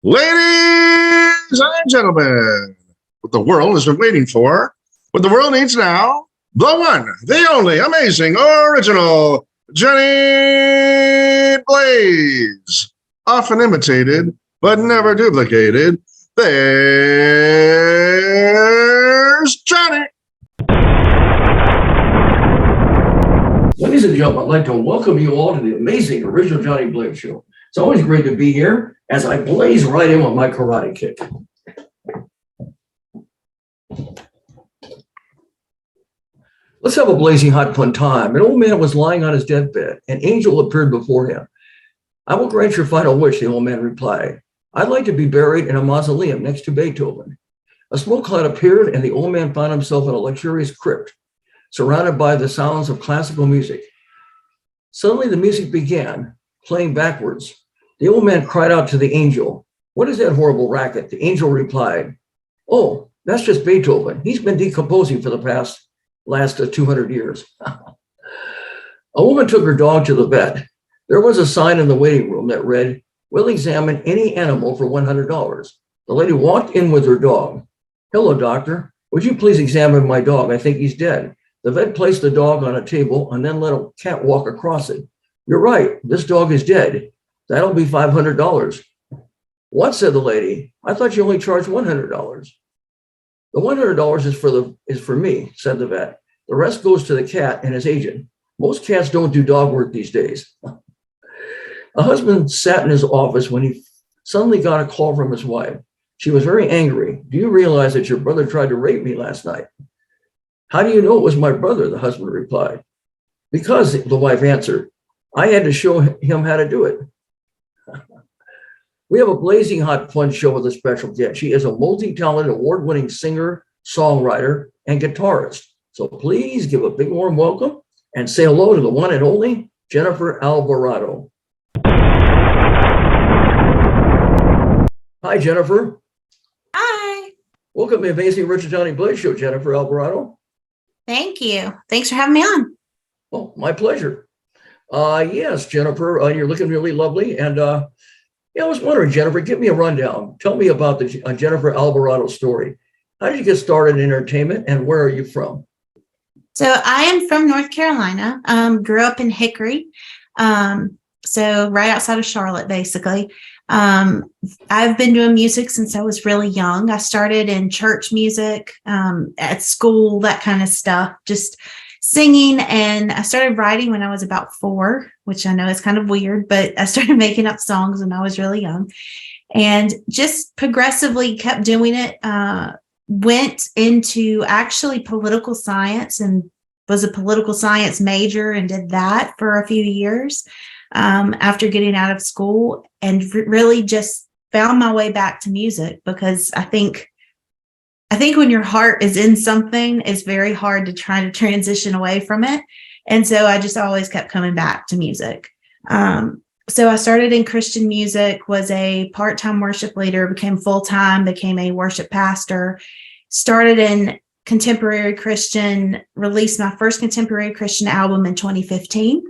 Ladies and gentlemen, what the world has been waiting for, what the world needs now, the one, the only, amazing, original, Johnny Blaze. Often imitated, but never duplicated. There's Johnny. Ladies and gentlemen, I'd like to welcome you all to the amazing original Johnny Blaze Show. It's always great to be here as I blaze right in with my karate kick. Let's have a blazing hot fun time. An old man was lying on his deathbed. An angel appeared before him. "I will grant your final wish," the old man replied. "I'd like to be buried in a mausoleum next to Beethoven." A smoke cloud appeared and the old man found himself in a luxurious crypt, surrounded by the sounds of classical music. Suddenly the music began, playing backwards. The old man cried out to the angel, "What is that horrible racket?" The angel replied, "Oh, that's just Beethoven. He's been decomposing for the last 200 years. A woman took her dog to the vet. There was a sign in the waiting room that read, "We'll examine any animal for $100. The lady walked in with her dog. "Hello, doctor. Would you please examine my dog? I think he's dead." The vet placed the dog on a table and then let a cat walk across it. "You're right. This dog is dead. That'll be $500. "What?" said the lady. "I thought you only charged $100. "The $100 is for me," said the vet. "The rest goes to the cat and his agent. Most cats don't do dog work these days." A husband sat in his office when he suddenly got a call from his wife. She was very angry. "Do you realize that your brother tried to rape me last night?" "How do you know it was my brother?" the husband replied. "Because," the wife answered, "I had to show him how to do it." We have a blazing hot fun show with a special guest. She is a multi-talented, award-winning singer, songwriter, and guitarist. So please give a big warm welcome and say hello to the one and only Jennifer Alvarado. Hi, Jennifer. Hi. Welcome to the amazing Richard Johnny Blaze Show, Jennifer Alvarado. Thank you. Thanks for having me on. Well, my pleasure. Yes, Jennifer, you're looking really lovely. And I was wondering, Jennifer, give me a rundown. Tell me about the Jennifer Alvarado story. How did you get started in entertainment and where are you from? So I am from North Carolina, grew up in Hickory, so right outside of Charlotte, basically. I've been doing music since I was really young. I started in church music, at school, that kind of stuff, just singing. And I started writing when I was about 4, which I know is kind of weird, but I started making up songs when I was really young and just progressively kept doing it. Went into actually political science and was a political science major and did that for a few years after getting out of school, and really just found my way back to music because I think when your heart is in something, it's very hard to try to transition away from it. And so I just always kept coming back to music. So I started in Christian music, was a part-time worship leader, became full-time, became a worship pastor, started in contemporary Christian, released my first contemporary Christian album in 2015.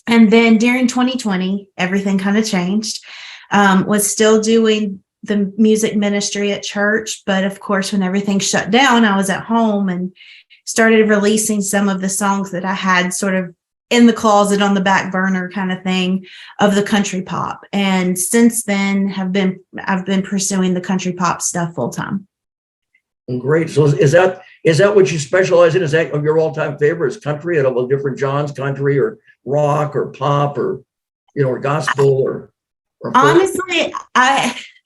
And then during 2020, everything kind of changed. Was still doing the music ministry at church. But of course, when everything shut down, I was at home and started releasing some of the songs that I had sort of in the closet on the back burner kind of thing of the country pop. And since then I've been pursuing the country pop stuff full time. Great. So is that what you specialize in? Is that your all-time favorite? Is country at all different genres, country or rock or pop or, or gospel or honestly,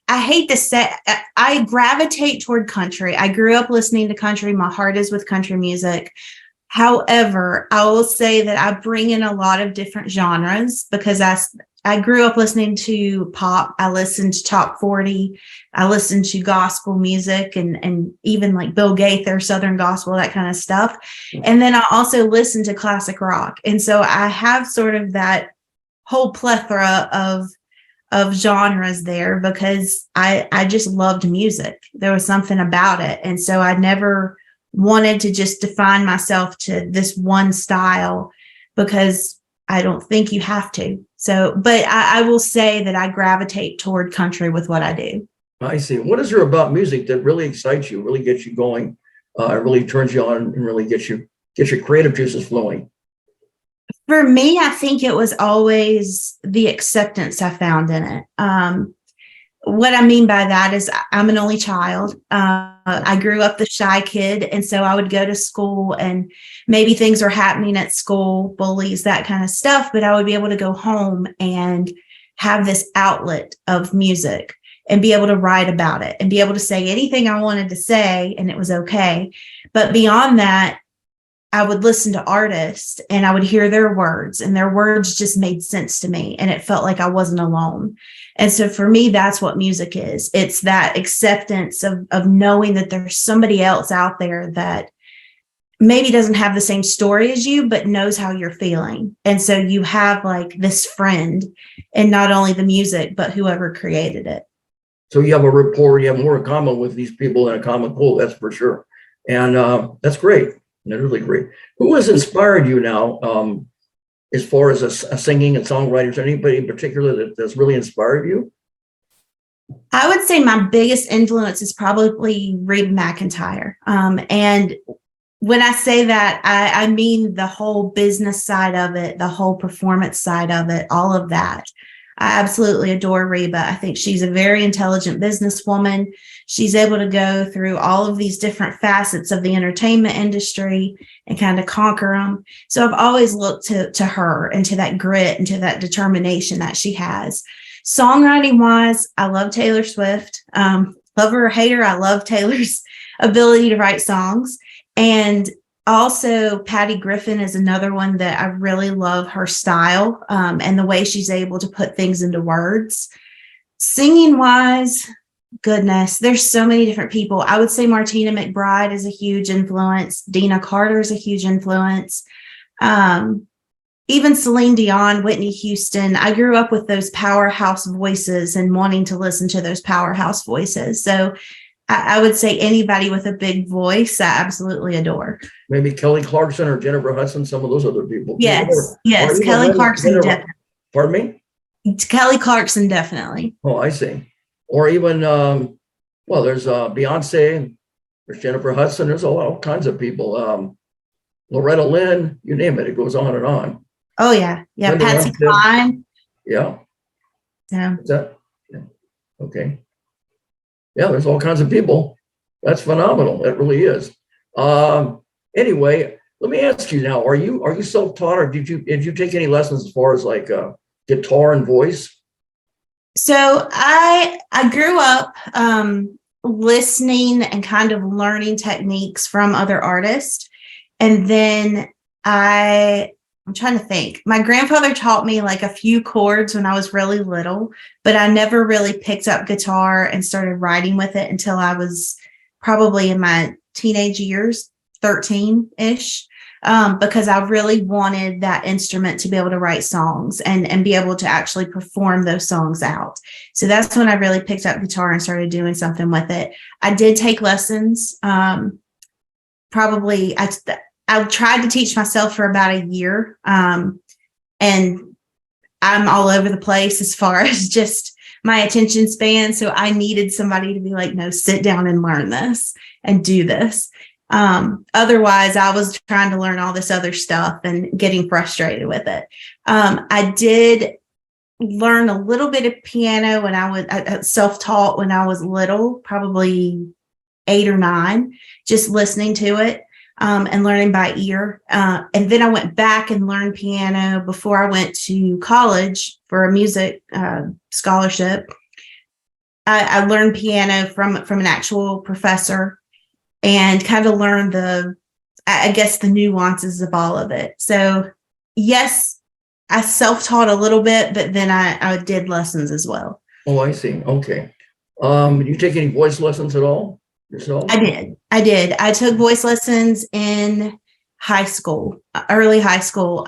I hate to say, I gravitate toward country. I grew up listening to country. My heart is with country music. However, I will say that I bring in a lot of different genres because I grew up listening to pop. I listened to top 40. I listened to gospel music and even like Bill Gaither, Southern gospel, that kind of stuff. And then I also listened to classic rock. And so I have sort of that whole plethora of genres there because I just loved music. There was something about it. And so I never wanted to just define myself to this one style because I don't think you have to. So, but I will say that I gravitate toward country with what I do. I see. What is there about music that really excites you, really gets you going, really turns you on, and really gets your creative juices flowing? For me, I think it was always the acceptance I found in it. What I mean by that is I'm an only child. I grew up the shy kid. And so I would go to school and maybe things were happening at school, bullies, that kind of stuff. But I would be able to go home and have this outlet of music and be able to write about it and be able to say anything I wanted to say. And it was okay. But beyond that, I would listen to artists and I would hear their words, and their words just made sense to me. And it felt like I wasn't alone. And so for me, that's what music is. It's that acceptance of knowing that there's somebody else out there that maybe doesn't have the same story as you, but knows how you're feeling. And so you have like this friend, and not only the music, but whoever created it. So you have a rapport, you have more in common with these people than a common goal, that's for sure. And that's great. That's really great. Who has inspired you now, as far as a singing and songwriting? Is there anybody in particular that's really inspired you? I would say my biggest influence is probably Reba McEntire. And when I say that, I mean the whole business side of it, the whole performance side of it, all of that. I absolutely adore Reba. I think she's a very intelligent businesswoman. She's able to go through all of these different facets of the entertainment industry and kind of conquer them. So I've always looked to her and to that grit and to that determination that she has. Songwriting wise, I love Taylor Swift. Love her or hate her, I love Taylor's ability to write songs. And also, Patty Griffin is another one that I really love her style, and the way she's able to put things into words. Singing wise, goodness, there's so many different people. I would say Martina McBride is a huge influence. Dina Carter is a huge influence. Even Celine Dion, Whitney Houston. I grew up with those powerhouse voices and wanting to listen to those powerhouse voices. So I would say anybody with a big voice, I absolutely adore. Maybe Kelly Clarkson or Jennifer Hudson, some of those other people. Yes, yes, Kelly Clarkson, definitely. Pardon me? Kelly Clarkson, definitely. Oh, I see. Or even, well, there's Beyonce, there's Jennifer Hudson, there's all kinds of people. Loretta Lynn, you name it, it goes on and on. Oh, yeah. Yeah, Linda Patsy Cline. Yeah. Yeah. Is that? Yeah. Okay. Yeah, there's all kinds of people. That's phenomenal. That really is. Anyway, let me ask you now: Are you self-taught, or did you take any lessons as far as like guitar and voice? So I grew up listening and kind of learning techniques from other artists, and then I'm trying to think. My grandfather taught me like a few chords when I was really little, but I never really picked up guitar and started writing with it until I was probably in my teenage years, 13-ish, because I really wanted that instrument to be able to write songs and be able to actually perform those songs out. So that's when I really picked up guitar and started doing something with it. I did take lessons. Probably I tried to teach myself for about a year, and I'm all over the place as far as just my attention span. So I needed somebody to be like, no, sit down and learn this and do this. Otherwise, I was trying to learn all this other stuff and getting frustrated with it. I did learn a little bit of piano when I was self-taught when I was little, probably 8 or 9, just listening to it. And learning by ear. And then I went back and learned piano before I went to college for a music scholarship. I learned piano from an actual professor and kind of learned the nuances of all of it. So yes, I self-taught a little bit, but then I did lessons as well. Oh, I see. Okay. Did you take any voice lessons at all yourself? I did. I took voice lessons in high school, early high school.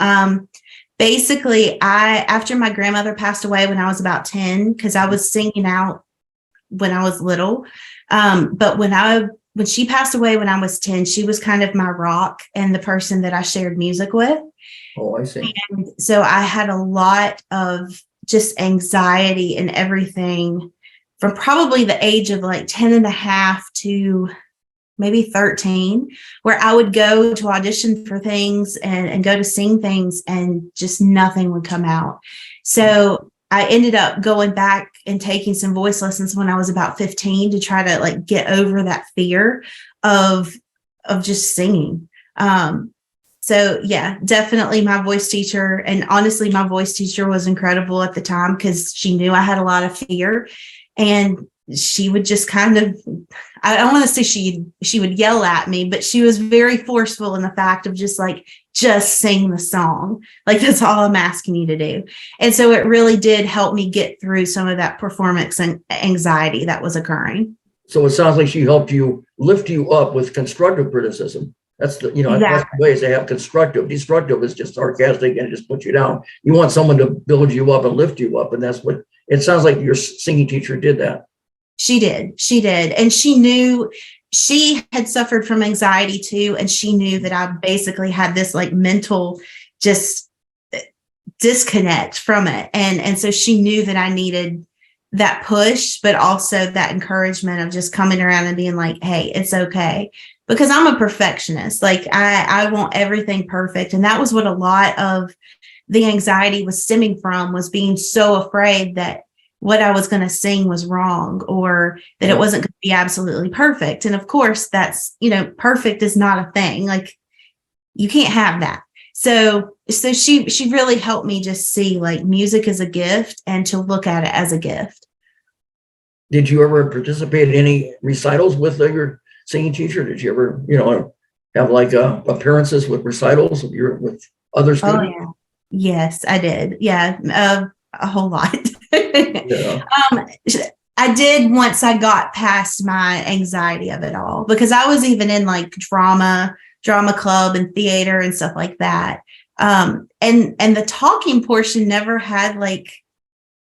Basically, after my grandmother passed away when I was about 10, because I was singing out when I was little. But when I when she passed away when I was 10, she was kind of my rock and the person that I shared music with. Oh, I see. And so I had a lot of just anxiety and everything from probably the age of like 10 and a half to maybe 13, where I would go to audition for things and go to sing things and just nothing would come out. So I ended up going back and taking some voice lessons when I was about 15 to try to like get over that fear of just singing. So yeah, definitely my voice teacher. And honestly, my voice teacher was incredible at the time because she knew I had a lot of fear. And she would just kind of, I don't want to say she would yell at me, but she was very forceful in the fact of just like, just sing the song. Like, that's all I'm asking you to do. And so it really did help me get through some of that performance and anxiety that was occurring. So it sounds like she helped you lift you up with constructive criticism. That's the, Exactly. That's the ways they have constructive. Destructive is just sarcastic and just puts you down. You want someone to build you up and lift you up. And that's what it sounds like your singing teacher did that. She did. And she knew she had suffered from anxiety too. And she knew that I basically had this like mental just disconnect from it. And so she knew that I needed that push, but also that encouragement of just coming around and being like, hey, it's okay. Because I'm a perfectionist. Like I want everything perfect. And that was what a lot of the anxiety was stemming from, was being so afraid that what I was going to sing was wrong or that it wasn't going to be absolutely perfect. And of course, that's, perfect is not a thing. Like, you can't have that. So she really helped me just see like music as a gift and to look at it as a gift. Did you ever participate in any recitals with your singing teacher? Did you ever, have like appearances with recitals with other students? Oh, yeah. Yes, I did. Yeah. A whole lot. Yeah. I did once I got past my anxiety of it all, because I was even in like drama club and theater and stuff like that. And the talking portion never had like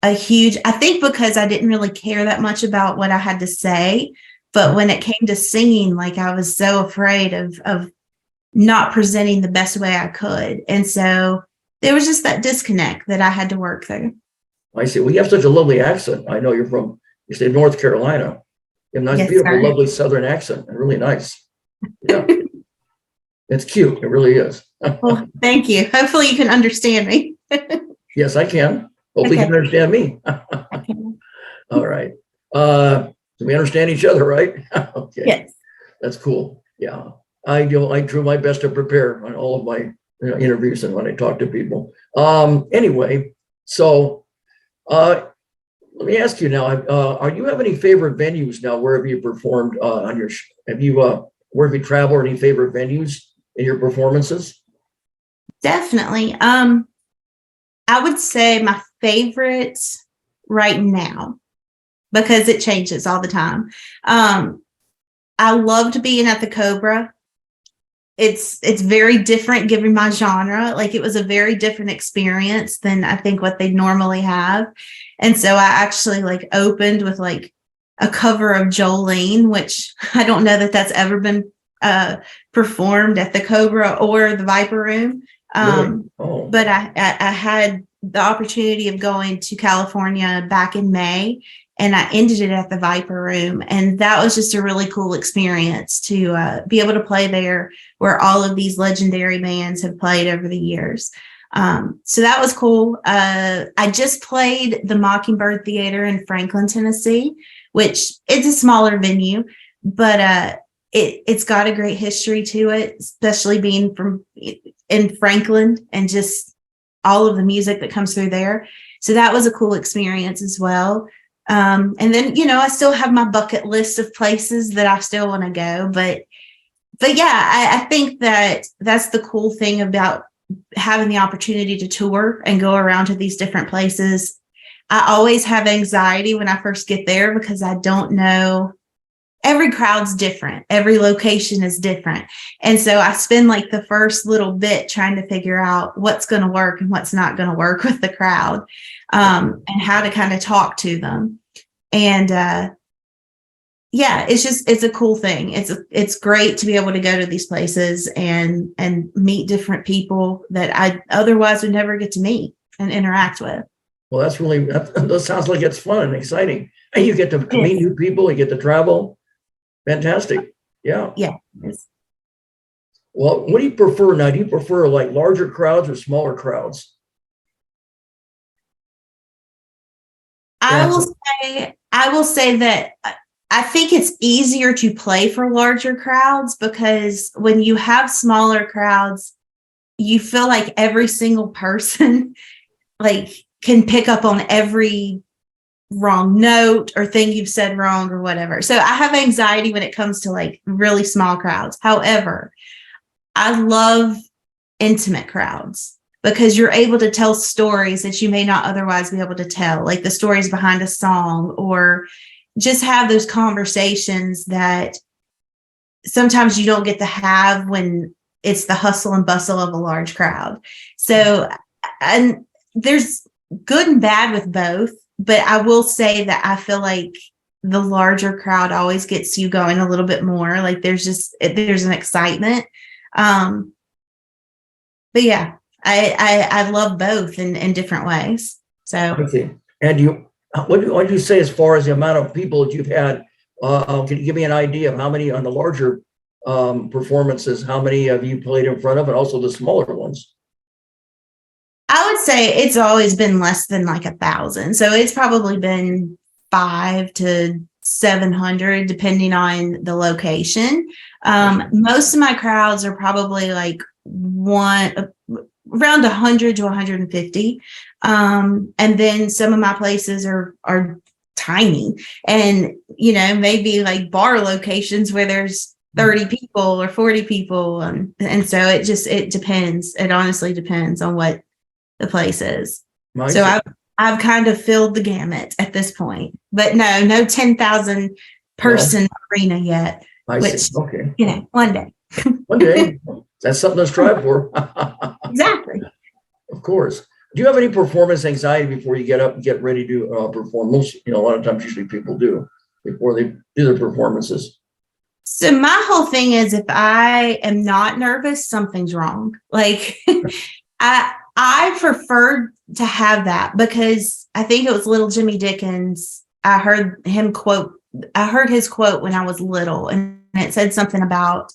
a huge, I think because I didn't really care that much about what I had to say. But when it came to singing, like I was so afraid of not presenting the best way I could. And so there was just that disconnect that I had to work through. I see. Well, you have such a lovely accent. I know you say North Carolina. You have a nice, Yes, beautiful, sir. lovely Southern accent. And really nice. Yeah. It's cute. It really is. Well, thank you. Hopefully you can understand me. Yes, I can. Hopefully you can understand me. Okay. All right. So we understand each other, right? Okay. Yes. That's cool. Yeah. I drew my best to prepare on all of my interviews and when I talk to people. Anyway, so let me ask you now, are you have any favorite venues now? Where have you performed on your, where have you traveled, any favorite venues in your performances? Definitely. I would say my favorite right now, because it changes all the time. I loved being at the Cobra. It's very different given my genre. Like, it was a very different experience than I think what they normally have. And so I actually like opened with like a cover of Jolene, which I don't know that that's ever been performed at the Cobra or the Viper Room. Really? Oh. But I had the opportunity of going to California back in May, and I ended it at the Viper Room. And that was just a really cool experience to be able to play there, where all of these legendary bands have played over the years. So that was cool. I just played the Mockingbird Theater in Franklin, Tennessee, which it's a smaller venue, but it's got a great history to it, especially being from in Franklin and just all of the music that comes through there. So that was a cool experience as well. And then, I still have my bucket list of places that I still want to go, but yeah, I think that that's the cool thing about having the opportunity to tour and go around to these different places. I always have anxiety when I first get there because I don't know. Every crowd's different. Every location is different. And so I spend like the first little bit trying to figure out what's going to work and what's not going to work with the crowd, and how to kind of talk to them. And yeah, it's a cool thing. It's great to be able to go to these places and meet different people that I otherwise would never get to meet and interact with. Well, that sounds like it's fun and exciting. And you get to meet new people, you get to travel. Fantastic. Yeah. Yeah. Well, what do you prefer now? Do you prefer like larger crowds or smaller crowds? I will say that I think it's easier to play for larger crowds because when you have smaller crowds, you feel like every single person like can pick up on every wrong note or thing you've said wrong or whatever. So I have anxiety when it comes to like really small crowds. However, I love intimate crowds because you're able to tell stories that you may not otherwise be able to tell, like the stories behind a song, or just have those conversations that sometimes you don't get to have when it's the hustle and bustle of a large crowd. So, and there's good and bad with both, but I will say that I feel like the larger crowd always gets you going a little bit more. Like there's an excitement. But yeah, I love both in different ways. So I see. And what do you say as far as the amount of people that you've had? Can you give me an idea of how many on the larger performances, how many have you played in front of, and also the smaller ones? I would say it's always been less than like 1,000. So it's probably been 500 to 700, depending on the location. Most of my crowds are probably like around 100 to 150. And then some of my places are tiny, and maybe like bar locations where there's 30 people or 40 people. And so it depends. It honestly depends on what the place is. Nice. So I've kind of filled the gamut at this point, but no 10,000 person arena yet. Okay. One day. One day. That's something to strive for. Exactly. Of course. Do you have any performance anxiety before you get up and get ready to perform? Most, a lot of times usually people do before they do their performances. So my whole thing is, if I am not nervous, something's wrong. Like I prefer to have that, because I think it was little Jimmy Dickens. I heard his quote when I was little, and it said something about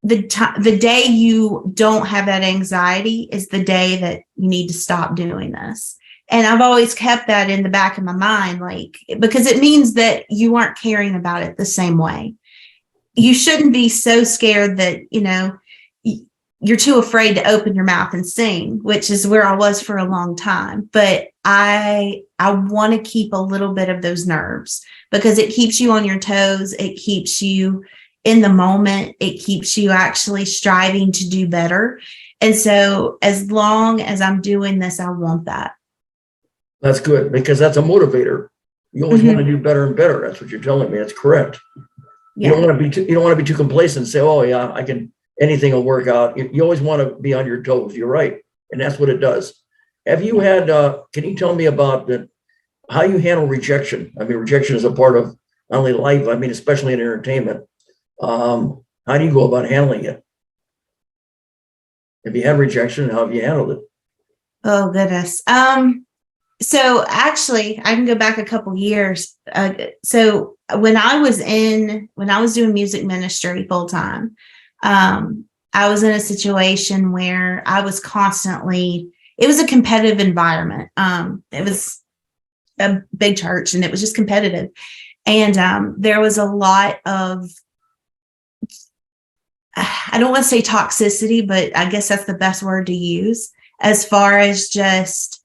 the day you don't have that anxiety is the day that you need to stop doing this. And I've always kept that in the back of my mind, like, because it means that you aren't caring about it the same way. You shouldn't be so scared that, you're too afraid to open your mouth and sing, which is where I was for a long time. But I want to keep a little bit of those nerves, because it keeps you on your toes. It keeps you in the moment. It keeps you actually striving to do better. And so as long as I'm doing this, I want that. That's good, because that's a motivator. You always want to do better and better. That's what you're telling me. That's correct. Yeah. You don't want to be too complacent and say, oh yeah, anything will work out. You always want to be on your toes. You're right. And that's what it does. Have you had, can you tell me about how you handle rejection? I mean, rejection is a part of not only life, especially in entertainment. How do you go about handling it? If you had rejection, how have you handled it? Oh, goodness. So actually, I can go back a couple years. So when I was doing music ministry full time, I was in a situation where I was it was a competitive environment. It was a big church, and it was just competitive. And there was a lot of, I don't want to say toxicity, but I guess that's the best word to use, as far as just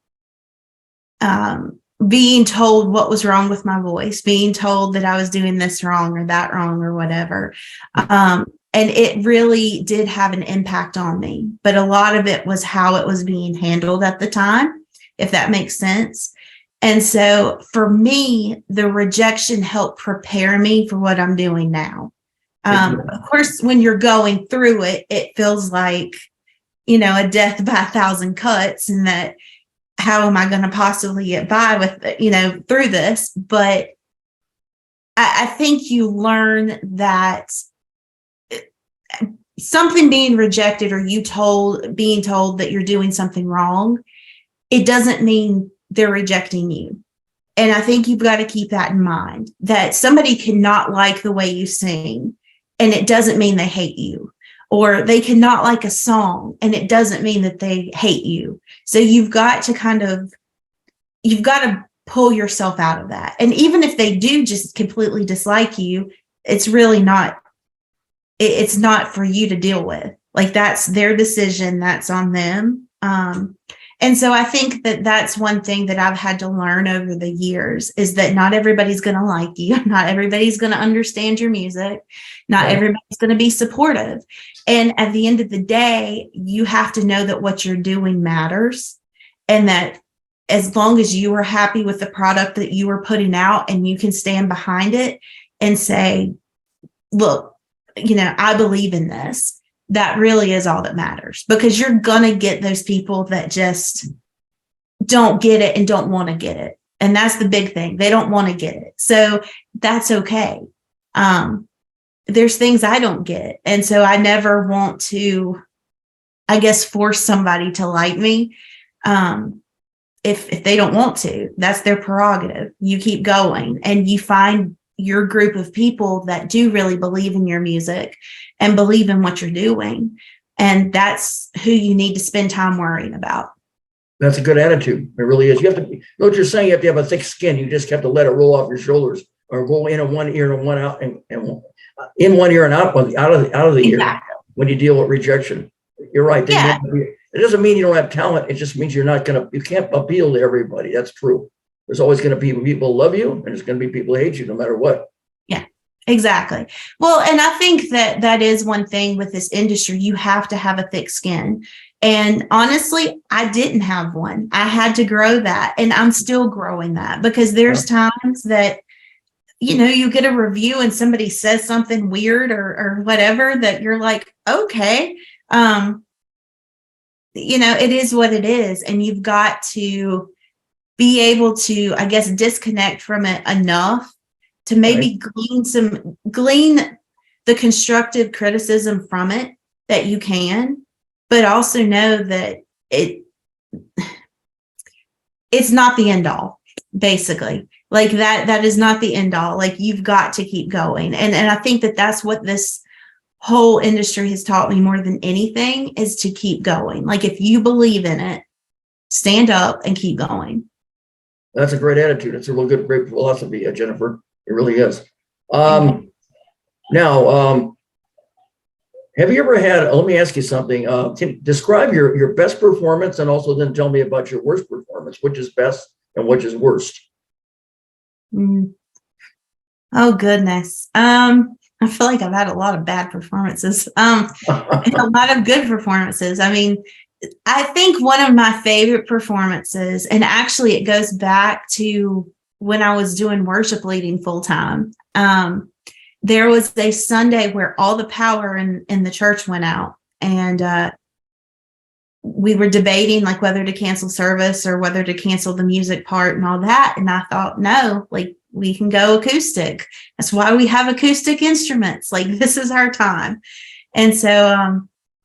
being told what was wrong with my voice, being told that I was doing this wrong or that wrong or whatever. And it really did have an impact on me. But a lot of it was how it was being handled at the time, if that makes sense. And so for me, the rejection helped prepare me for what I'm doing now. Of course, when you're going through it, it feels like, a death by 1,000 cuts, and that how am I going to possibly get by with, through this? But I think you learn that something being rejected, or being told that you're doing something wrong, it doesn't mean they're rejecting you. And I think you've got to keep that in mind, that somebody cannot like the way you sing, and it doesn't mean they hate you. Or they cannot like a song, and it doesn't mean that they hate you. So you've got to pull yourself out of that. And even if they do just completely dislike you, it's really not, it's not for you to deal with. Like, that's their decision, that's on them. And so I think that that's one thing that I've had to learn over the years, is that not everybody's going to like you. Not everybody's going to understand your music. Not everybody's going to be supportive. And at the end of the day, you have to know that what you're doing matters, and that as long as you are happy with the product that you are putting out, and you can stand behind it and say, look, I believe in this. That really is all that matters, because you're going to get those people that just don't get it and don't want to get it. And that's the big thing. They don't want to get it. So that's okay. There's things I don't get. And so I never want to, I guess, force somebody to like me. If they don't want to, that's their prerogative. You keep going, and you find your group of people that do really believe in your music and believe in what you're doing. And that's who you need to spend time worrying about. That's a good attitude. It really is. You have to, you know what you're saying? You have to have a thick skin. You just have to let it roll off your shoulders, or go in on one ear and one out, and in one ear and out of the ear when you deal with rejection. You're right. Yeah. It doesn't mean you don't have talent. It just means you can't appeal to everybody. That's true. There's always going to be people who love you, and there's going to be people who hate you no matter what. Yeah, exactly. Well, and I think that is one thing with this industry. You have to have a thick skin. And honestly, I didn't have one. I had to grow that, and I'm still growing that, because there's times that, you get a review and somebody says something weird or whatever, that you're like, okay, it is what it is. And you've got to be able to, I guess, disconnect from it enough to maybe glean the constructive criticism from it that you can, but also know that it's not the end all, basically. Like that is not the end all. Like, you've got to keep going. And I think that that's what this whole industry has taught me more than anything, is to keep going. Like, if you believe in it, stand up and keep going. That's a great attitude. It's a real good, great philosophy, Jennifer. It really is. Now, have you ever had, let me ask you something. Describe your best performance, and also then tell me about your worst performance. Which is best and which is worst? Oh, goodness. I feel like I've had a lot of bad performances, and a lot of good performances. I mean, I think one of my favorite performances, and actually it goes back to when I was doing worship leading full time. There was a Sunday where all the power in the church went out, and we were debating like whether to cancel service or whether to cancel the music part and all that. And I thought, no, like, we can go acoustic. That's why we have acoustic instruments. Like, this is our time. And so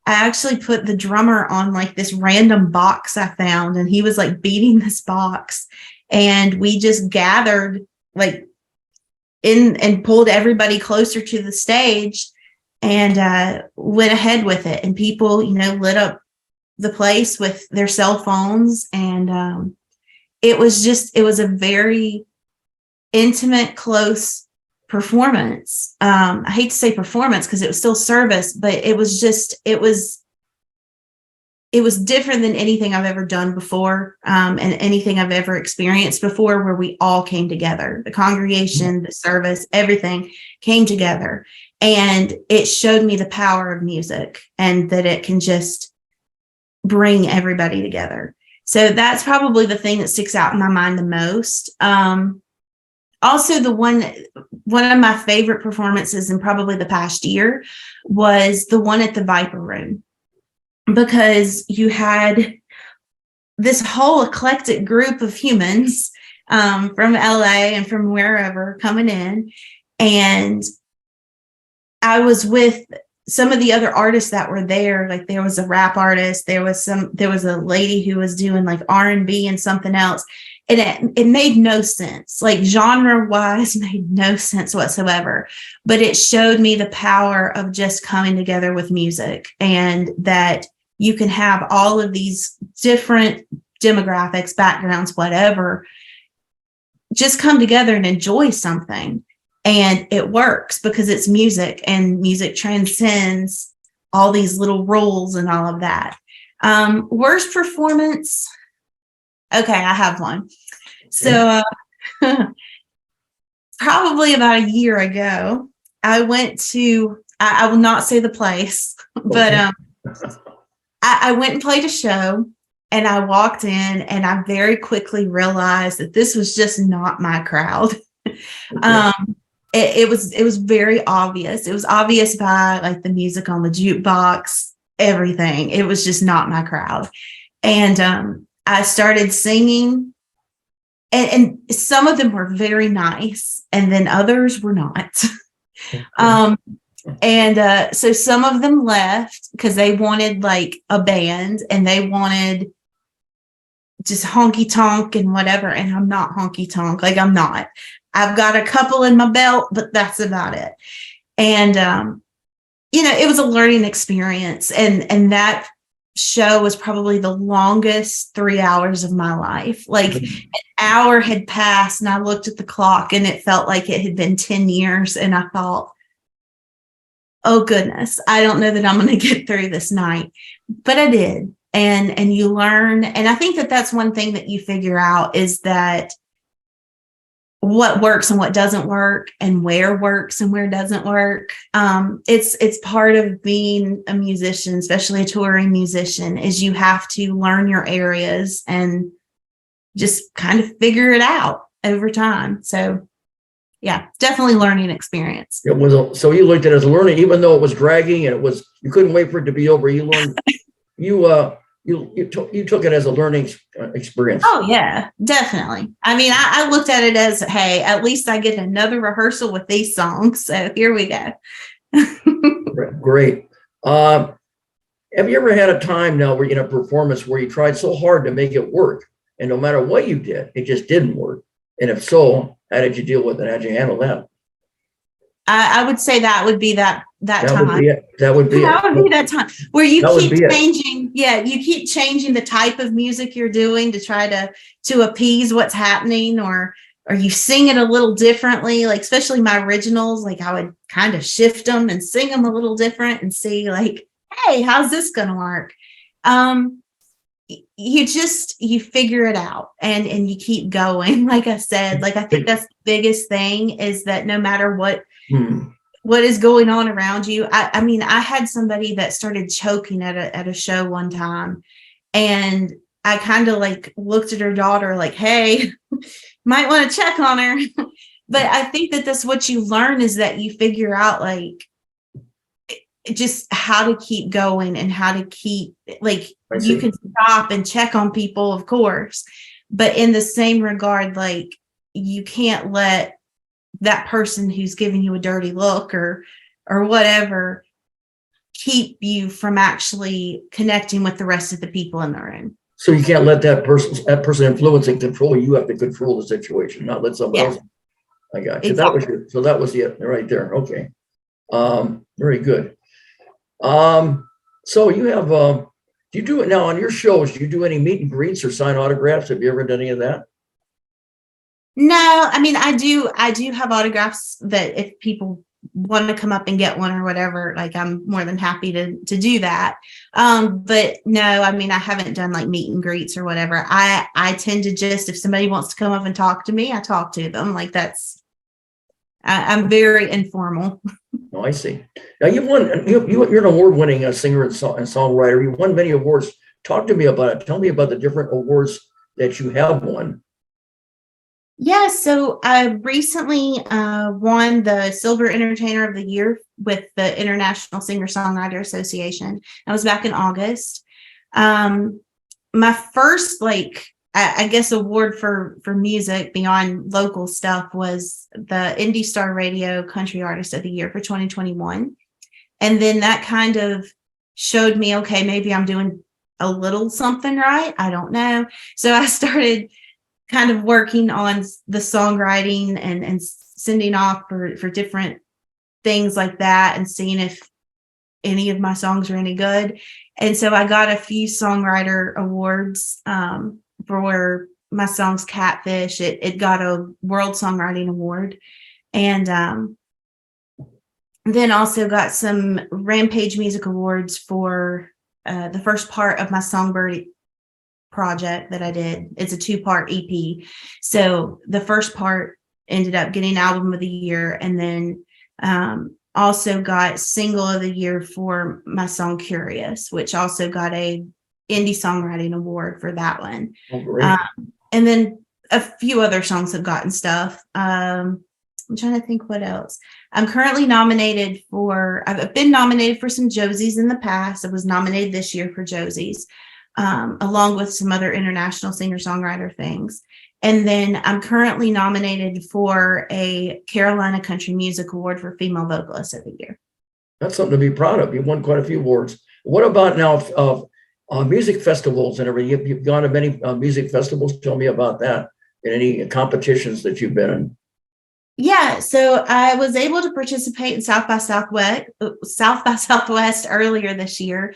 I actually put the drummer on like this random box I found, and he was like beating this box, and we just gathered like in and pulled everybody closer to the stage, and went ahead with it. And people, lit up the place with their cell phones. And it was a very intimate, close performance. I hate to say performance, because it was still service, but it was different than anything I've ever done before, and anything I've ever experienced before, where we all came together. The congregation, the service, everything came together. And it showed me the power of music, and that it can just bring everybody together. So that's probably the thing that sticks out in my mind the most. Also, one of my favorite performances in probably the past year was the one at the Viper Room, because you had this whole eclectic group of humans from LA and from wherever coming in. And I was with some of the other artists that were there. Like there was a rap artist, there was a lady who was doing like R&B and something else. And it made no sense, like genre wise, made no sense whatsoever. But it showed me the power of just coming together with music, and that you can have all of these different demographics, backgrounds, whatever, just come together and enjoy something. And it works because it's music, and music transcends all these little rules and all of that. Worst performance. Okay, I have one. So probably about a year ago, I went to, I will not say the place, but I went and played a show, and I walked in, and I very quickly realized that this was just not my crowd. It was very obvious. It was obvious by like the music on the jukebox, everything. It was just not my crowd. And I started singing, and some of them were very nice, and then others were not. So some of them left because they wanted like a band, and they wanted just honky tonk and whatever. And I'm not honky tonk. Like I'm not. I've got a couple in my belt, but that's about it. And it was a learning experience, and that show was probably the longest 3 hours of my life. Like an hour had passed, and I looked at the clock, and it felt like it had been 10 years. And I thought, oh goodness, I don't know that I'm going to get through this night, but I did. And you learn. And I think that that's one thing that you figure out, is that what works and what doesn't work, and where works and where doesn't work. It's part of being a musician, especially a touring musician, is you have to learn your areas and just kind of figure it out over time. So yeah, definitely learning experience. It was so you looked at it as a learning, even though it was dragging and you couldn't wait for it to be over. You learned, you took it as a learning experience. Oh yeah, definitely. I mean, I looked at it as, hey, at least I get another rehearsal with these songs. So here we go. Great. Have you ever had a time now where in a performance where you tried so hard to make it work, and no matter what you did, it just didn't work? And if so, how did you deal with it? How'd you handle that? I would say that would be that time. That would be that time where you keep changing. Yeah, you keep changing the type of music you're doing to try to appease what's happening, or you sing it a little differently. Like especially my originals, like I would kind of shift them and sing them a little different and see like, hey, how's this going to work? You figure it out and you keep going. Like I said, like I think that's the biggest thing, is that no matter what is going on around you. I mean, I had somebody that started choking at a show one time, and I kind of like looked at her daughter like, hey, might want to check on her. But I think that that's what you learn, is that you figure out like just how to keep going and how to keep, like, you can stop and check on people, of course, but in the same regard, like you can't let that person who's giving you a dirty look or whatever keep you from actually connecting with the rest of the people in the room. So you can't let that person influence and control you. You have to control the situation, not let somebody else. I got you. Exactly. That was it right there. Okay. Very good. So you have, do you do it now on your shows? Do you do any meet and greets or sign autographs? Have you ever done any of that? No, I mean, I do have autographs that if people want to come up and get one or whatever, like I'm more than happy to do that. But no, I mean, I haven't done like meet and greets or whatever. I tend to just, if somebody wants to come up and talk to me, I talk to them. Like I'm very informal. Oh, I see. Now you're an award-winning singer and songwriter. You won many awards. Talk to me about it. Tell me about the different awards that you have won. Yeah, so I recently won the Silver Entertainer of the Year with the International Singer-Songwriter Association. That was back in August. My first I guess award for music beyond local stuff was the Indie Star Radio Country Artist of the Year for 2021. And then that kind of showed me, okay, maybe I'm doing a little something right. I don't know. So I started kind of working on the songwriting and sending off for different things like that and seeing if any of my songs are any good. And so I got a few songwriter awards for my songs Catfish. It got a World Songwriting Award. And then also got some Rampage Music Awards for the first part of my Songbird project that I did. It's a 2-part EP. So the first part ended up getting Album of the Year, and then also got Single of the Year for my song Curious, which also got a Indie Songwriting Award for that one. Oh, great. And then a few other songs have gotten stuff. I'm trying to think what else. I'm currently nominated for, I've been nominated for some Josies in the past. I was nominated this year for Josies, along with some other international singer-songwriter things. And then I'm currently nominated for a Carolina Country Music Award for Female Vocalist of the Year. That's something to be proud of. You've won quite a few awards. What about now music festivals and everything? You've gone to many music festivals. Tell me about that and any competitions that you've been in. Yeah, so I was able to participate in South by Southwest earlier this year.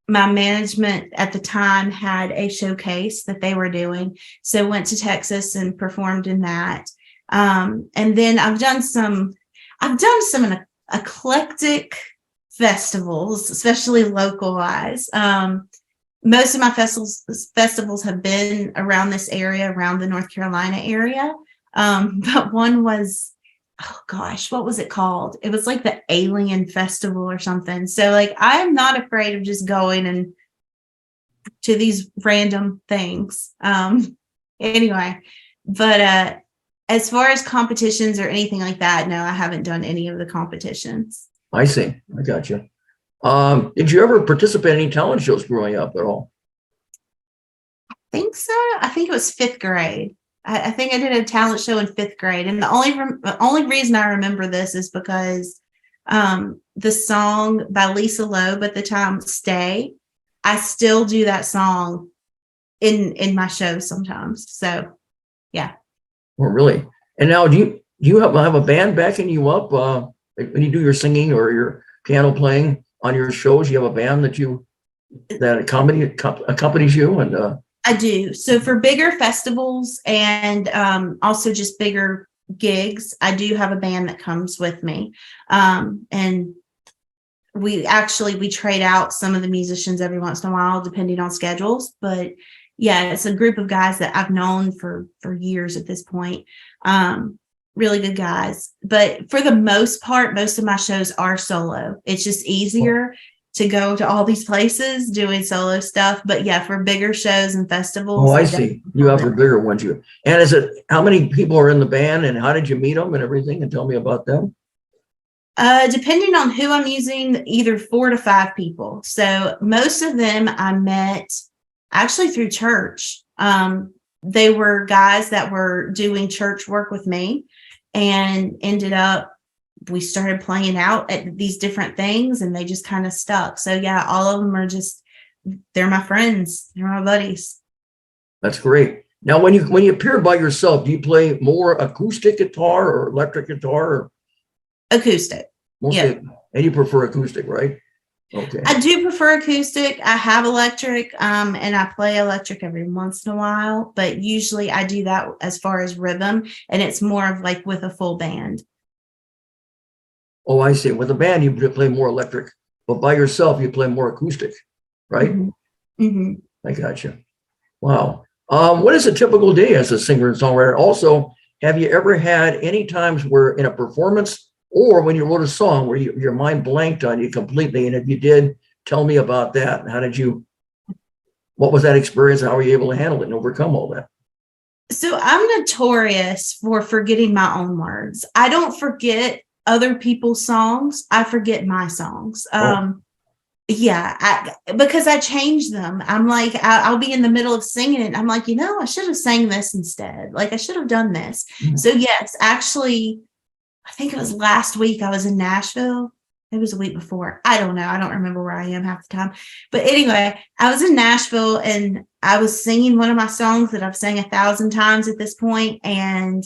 My management at the time had a showcase that they were doing, so went to Texas and performed in that. And then I've done some eclectic festivals, especially local-wise. Most of my festivals have been around this area, around the North Carolina area. But one was, oh gosh, what was it called? It was like the Alien Festival or something. So like, I'm not afraid of just going and to these random things. Anyway, but as far as competitions or anything like that, no, I haven't done any of the competitions. I see. I got you. Did you ever participate in any talent shows growing up at all? I think so. I think it was 5th grade. I think I did a talent show in 5th grade. And the only reason I remember this is because the song by Lisa Loeb at the time, Stay, I still do that song in my shows sometimes. So, yeah. Oh, really? And now do you have a band backing you up when you do your singing or your piano playing on your shows? You have a band that accompanies you and I do. So for bigger festivals and also just bigger gigs, I do have a band that comes with me. And we trade out some of the musicians every once in a while, depending on schedules. But yeah, it's a group of guys that I've known for years at this point. Really good guys. But for the most part, most of my shows are solo. It's just easier to go to all these places doing solo stuff. But yeah, for bigger shows and festivals. Oh, I see. You have for bigger ones. And how many people are in the band and how did you meet them and everything? And tell me about them. Depending on who I'm using, either 4 to 5 people. So most of them I met actually through church. They were guys that were doing church work with me and ended up, we started playing out at these different things and they just kind of stuck. So yeah, all of them are they're my friends. They're my buddies. That's great. Now, when you appear by yourself, do you play more acoustic guitar or electric guitar? Or? Acoustic. Mostly, yeah. And you prefer acoustic, right? Okay. I do prefer acoustic. I have electric, and I play electric every once in a while, but usually I do that as far as rhythm, and it's more of like with a full band. Oh, I see. With a band, you play more electric, but by yourself, you play more acoustic, right? Mm-hmm. Mm-hmm. I got you. Wow. What is a typical day as a singer and songwriter? Also, have you ever had any times where in a performance or when you wrote a song where your mind blanked on you completely? And if you did, tell me about that. What was that experience? And how were you able to handle it and overcome all that? So I'm notorious for forgetting my own words. I don't forget other people's songs. I forget my songs. Yeah, because I changed them. I'm like, I'll be in the middle of singing it. And I'm like, I should have sang this instead. Like, I should have done this. Mhm. So, yes, actually, I think it was last week I was in Nashville. It was a week before. I don't know. I don't remember where I am half the time. But anyway, I was in Nashville and I was singing one of my songs that I've sang 1,000 times at this point and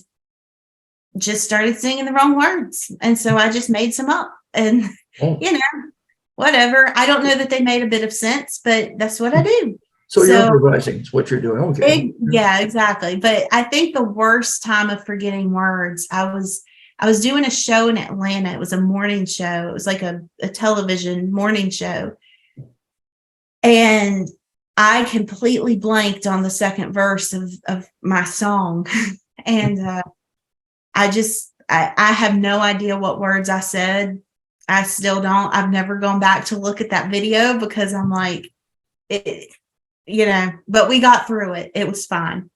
just started singing the wrong words. And so I just made some up and, Oh. Whatever. I don't know that they made a bit of sense, but that's what I do. So you're improvising. It's what you're doing. Okay. Yeah, exactly. But I think the worst time of forgetting words, I was doing a show in Atlanta. It was a morning show. It was like a television morning show. And I completely blanked on the second verse of my song. And I have no idea what words I said. I still don't. I've never gone back to look at that video because I'm like, but we got through it. It was fine.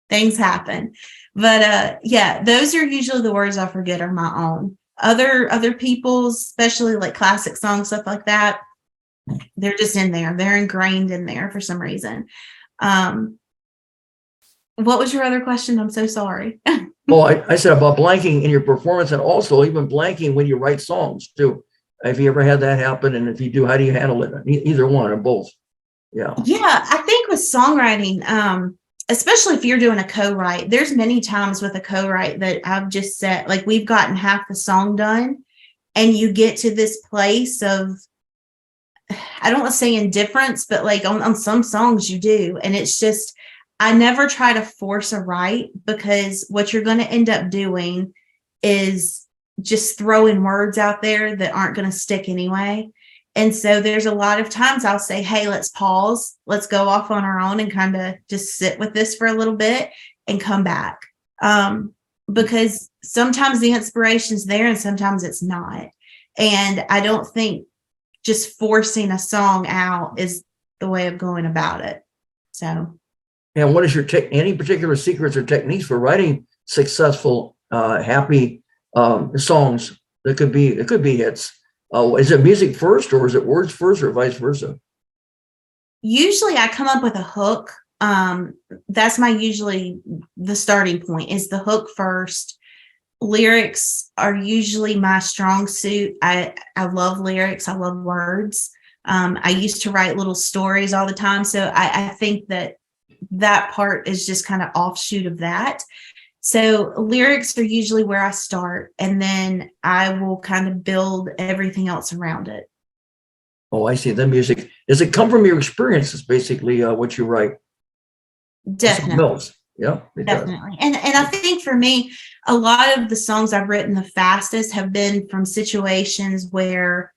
Things happen. But yeah, those are usually the words I forget are my own. Other people's, especially like classic songs, stuff like that, they're just in there. They're ingrained in there for some reason. What was your other question? I'm so sorry. Well, I said about blanking in your performance and also even blanking when you write songs too. Have you ever had that happen? And if you do, how do you handle it? Either one or both. Yeah. Yeah, I think with songwriting, especially if you're doing a co-write, there's many times with a co-write that I've just said, like we've gotten half the song done and you get to this place of, I don't want to say indifference, but like on some songs you do. And it's just, I never try to force a write because what you're going to end up doing is just throwing words out there that aren't going to stick anyway. And so there's a lot of times I'll say, hey, let's pause. Let's go off on our own and kind of just sit with this for a little bit and come back. Because sometimes the inspiration's there and sometimes it's not. And I don't think just forcing a song out is the way of going about it. So. And what is your any particular secrets or techniques for writing successful, happy songs? It could be hits. Is it music first or is it words first or vice versa? Usually I come up with a hook. That's usually the starting point is the hook first. Lyrics are usually my strong suit. I love lyrics. I love words. I used to write little stories all the time. So I think that part is just kind of offshoot of that. So lyrics are usually where I start, and then I will kind of build everything else around it. Oh, I see. The music, does it come from your experiences, basically, what you write? Definitely. Yeah, definitely. And I think for me, a lot of the songs I've written the fastest have been from situations where,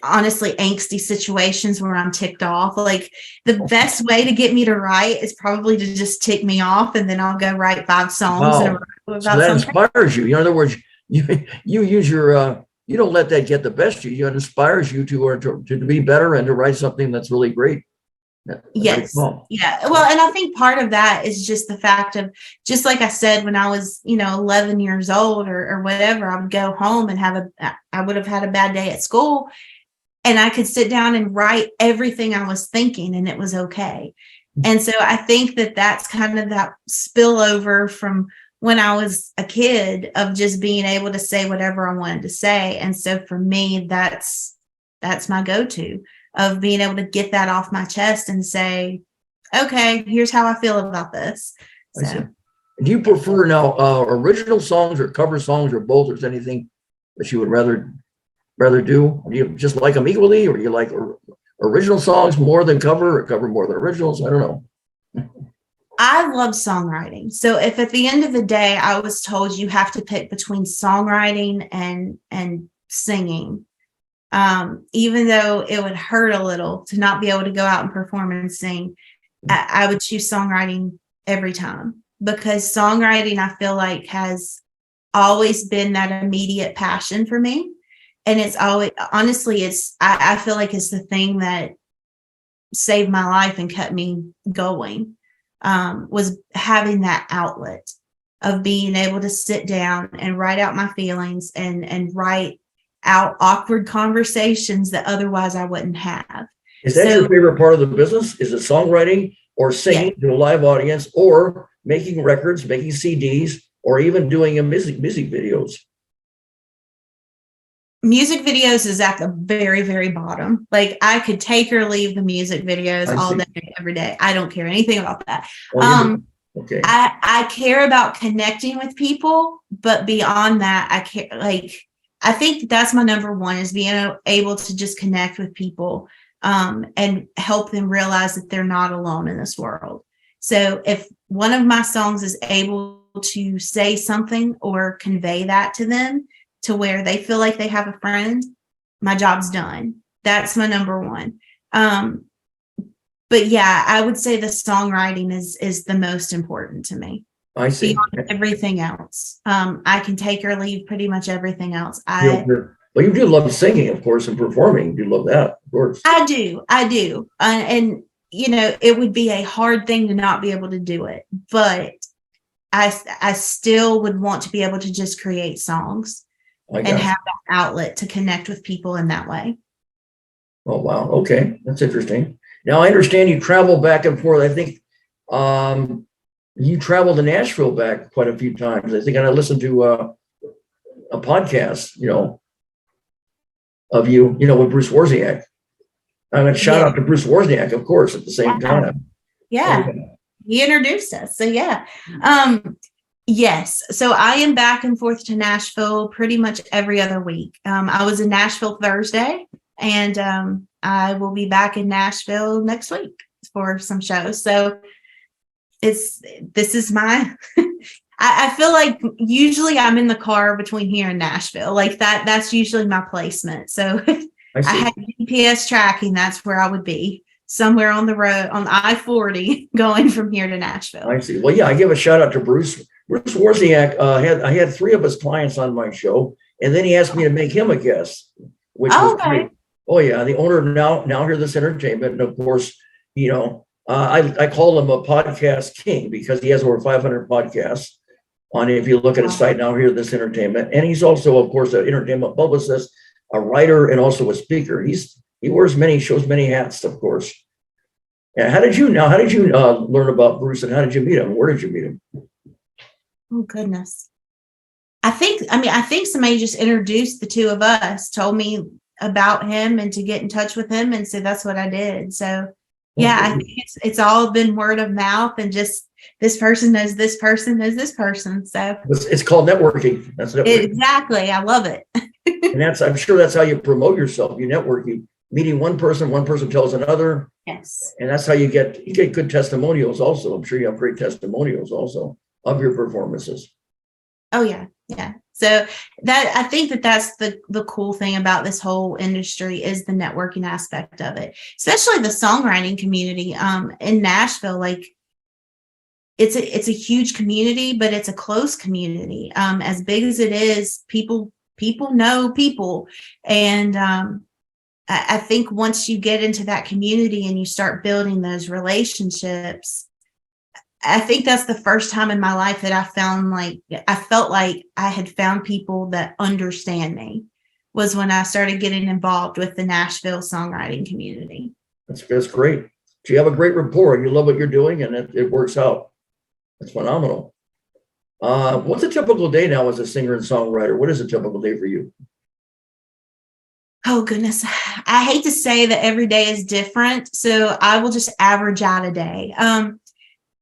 honestly, angsty situations where I'm ticked off. Like the best way to get me to write is probably to just tick me off, and then I'll go write 5 songs. Wow. About so that something. Inspires you. In other words, you use your you don't let that get the best of you. It inspires you to be better and to write something that's really great. Yes. Yeah. Well, and I think part of that is just the fact of, just like I said, when I was, 11 years old or whatever, I would go home and I would have had a bad day at school, and I could sit down and write everything I was thinking, and it was okay. And so I think that that's kind of that spillover from when I was a kid of just being able to say whatever I wanted to say. And so for me, that's my go-to of being able to get that off my chest and say, okay, here's how I feel about this. So. Do you prefer now original songs or cover songs or both? Or is anything that you would rather do? Do you just like them equally, or do you like original songs more than cover, or cover more than originals? I don't know. I love songwriting. So if at the end of the day I was told you have to pick between songwriting and singing, even though it would hurt a little to not be able to go out and perform and sing, I would choose songwriting every time, because songwriting, I feel like, has always been that immediate passion for me. And it's always, honestly, I feel like it's the thing that saved my life and kept me going, was having that outlet of being able to sit down and write out my feelings and write out awkward conversations that otherwise I wouldn't have. Is that your favorite part of the business? Is it songwriting or singing to a live audience, or making records, making CDs, or even doing music videos? Music videos is at the very, very bottom. Like, I could take or leave the music videos all day, every day. I don't care anything about that. Okay. I care about connecting with people, but beyond that, I care, like, I think that's my number one, is being able to just connect with people, and help them realize that they're not alone in this world. So if one of my songs is able to say something or convey that to them to where they feel like they have a friend, my job's done. That's my number one. But yeah, I would say the songwriting is the most important to me. I see. Beyond everything else. I can take or leave pretty much everything else. Well, you do love singing, of course, and performing. You do love that, of course. I do. And, you know, it would be a hard thing to not be able to do it. But I still would want to be able to just create songs and have that outlet to connect with people in that way. Oh, wow. Okay. That's interesting. Now, I understand you travel back and forth. I think you traveled to Nashville back quite a few times. I think I listened to a podcast, of you, with Bruce Wozniak. I'm going to shout out to Bruce Wozniak, of course, at the same time. Yeah. He introduced us. So yeah. Yes. So I am back and forth to Nashville pretty much every other week. I was in Nashville Thursday, and I will be back in Nashville next week for some shows. So this is my I feel like usually I'm in the car between here and Nashville. Like that's usually my placement. So I had GPS tracking. That's where I would be, somewhere on the road on I-40 going from here to Nashville. I see. Well, yeah, I give a shout out to Bruce. Bruce Wozniak, I had 3 of his clients on my show, and then he asked me to make him a guest, which was great. Oh yeah, the owner of Now Hear This Entertainment, and of course, I call him a podcast king because he has over 500 podcasts on. If you look at his site, Now Hear This Entertainment, and he's also, of course, an entertainment publicist, a writer, and also a speaker. He shows many hats, of course. And how did you learn about Bruce, and how did you meet him? Where did you meet him? Oh goodness. I think somebody just introduced the two of us, told me about him and to get in touch with him. And so that's what I did. So yeah, I think it's all been word of mouth, and just this person knows this person knows this person. So it's called networking. That's networking. Exactly. I love it. And I'm sure that's how you promote yourself. You network, you meeting one person tells another. Yes. And that's how you get good testimonials also. I'm sure you have great testimonials also of your performances. Oh yeah. Yeah. So I think that's the cool thing about this whole industry is the networking aspect of it, especially the songwriting community in Nashville. Like it's a huge community, but it's a close community. As big as it is, people know people. And I think once you get into that community and you start building those relationships, I think that's the first time in my life that I felt like I had found people that understand me, was when I started getting involved with the Nashville songwriting community. That's great. So you have a great rapport and you love what you're doing, and it works out. That's phenomenal. What's a typical day now as a singer and songwriter? What is a typical day for you? Oh, goodness. I hate to say that every day is different, so I will just average out a day.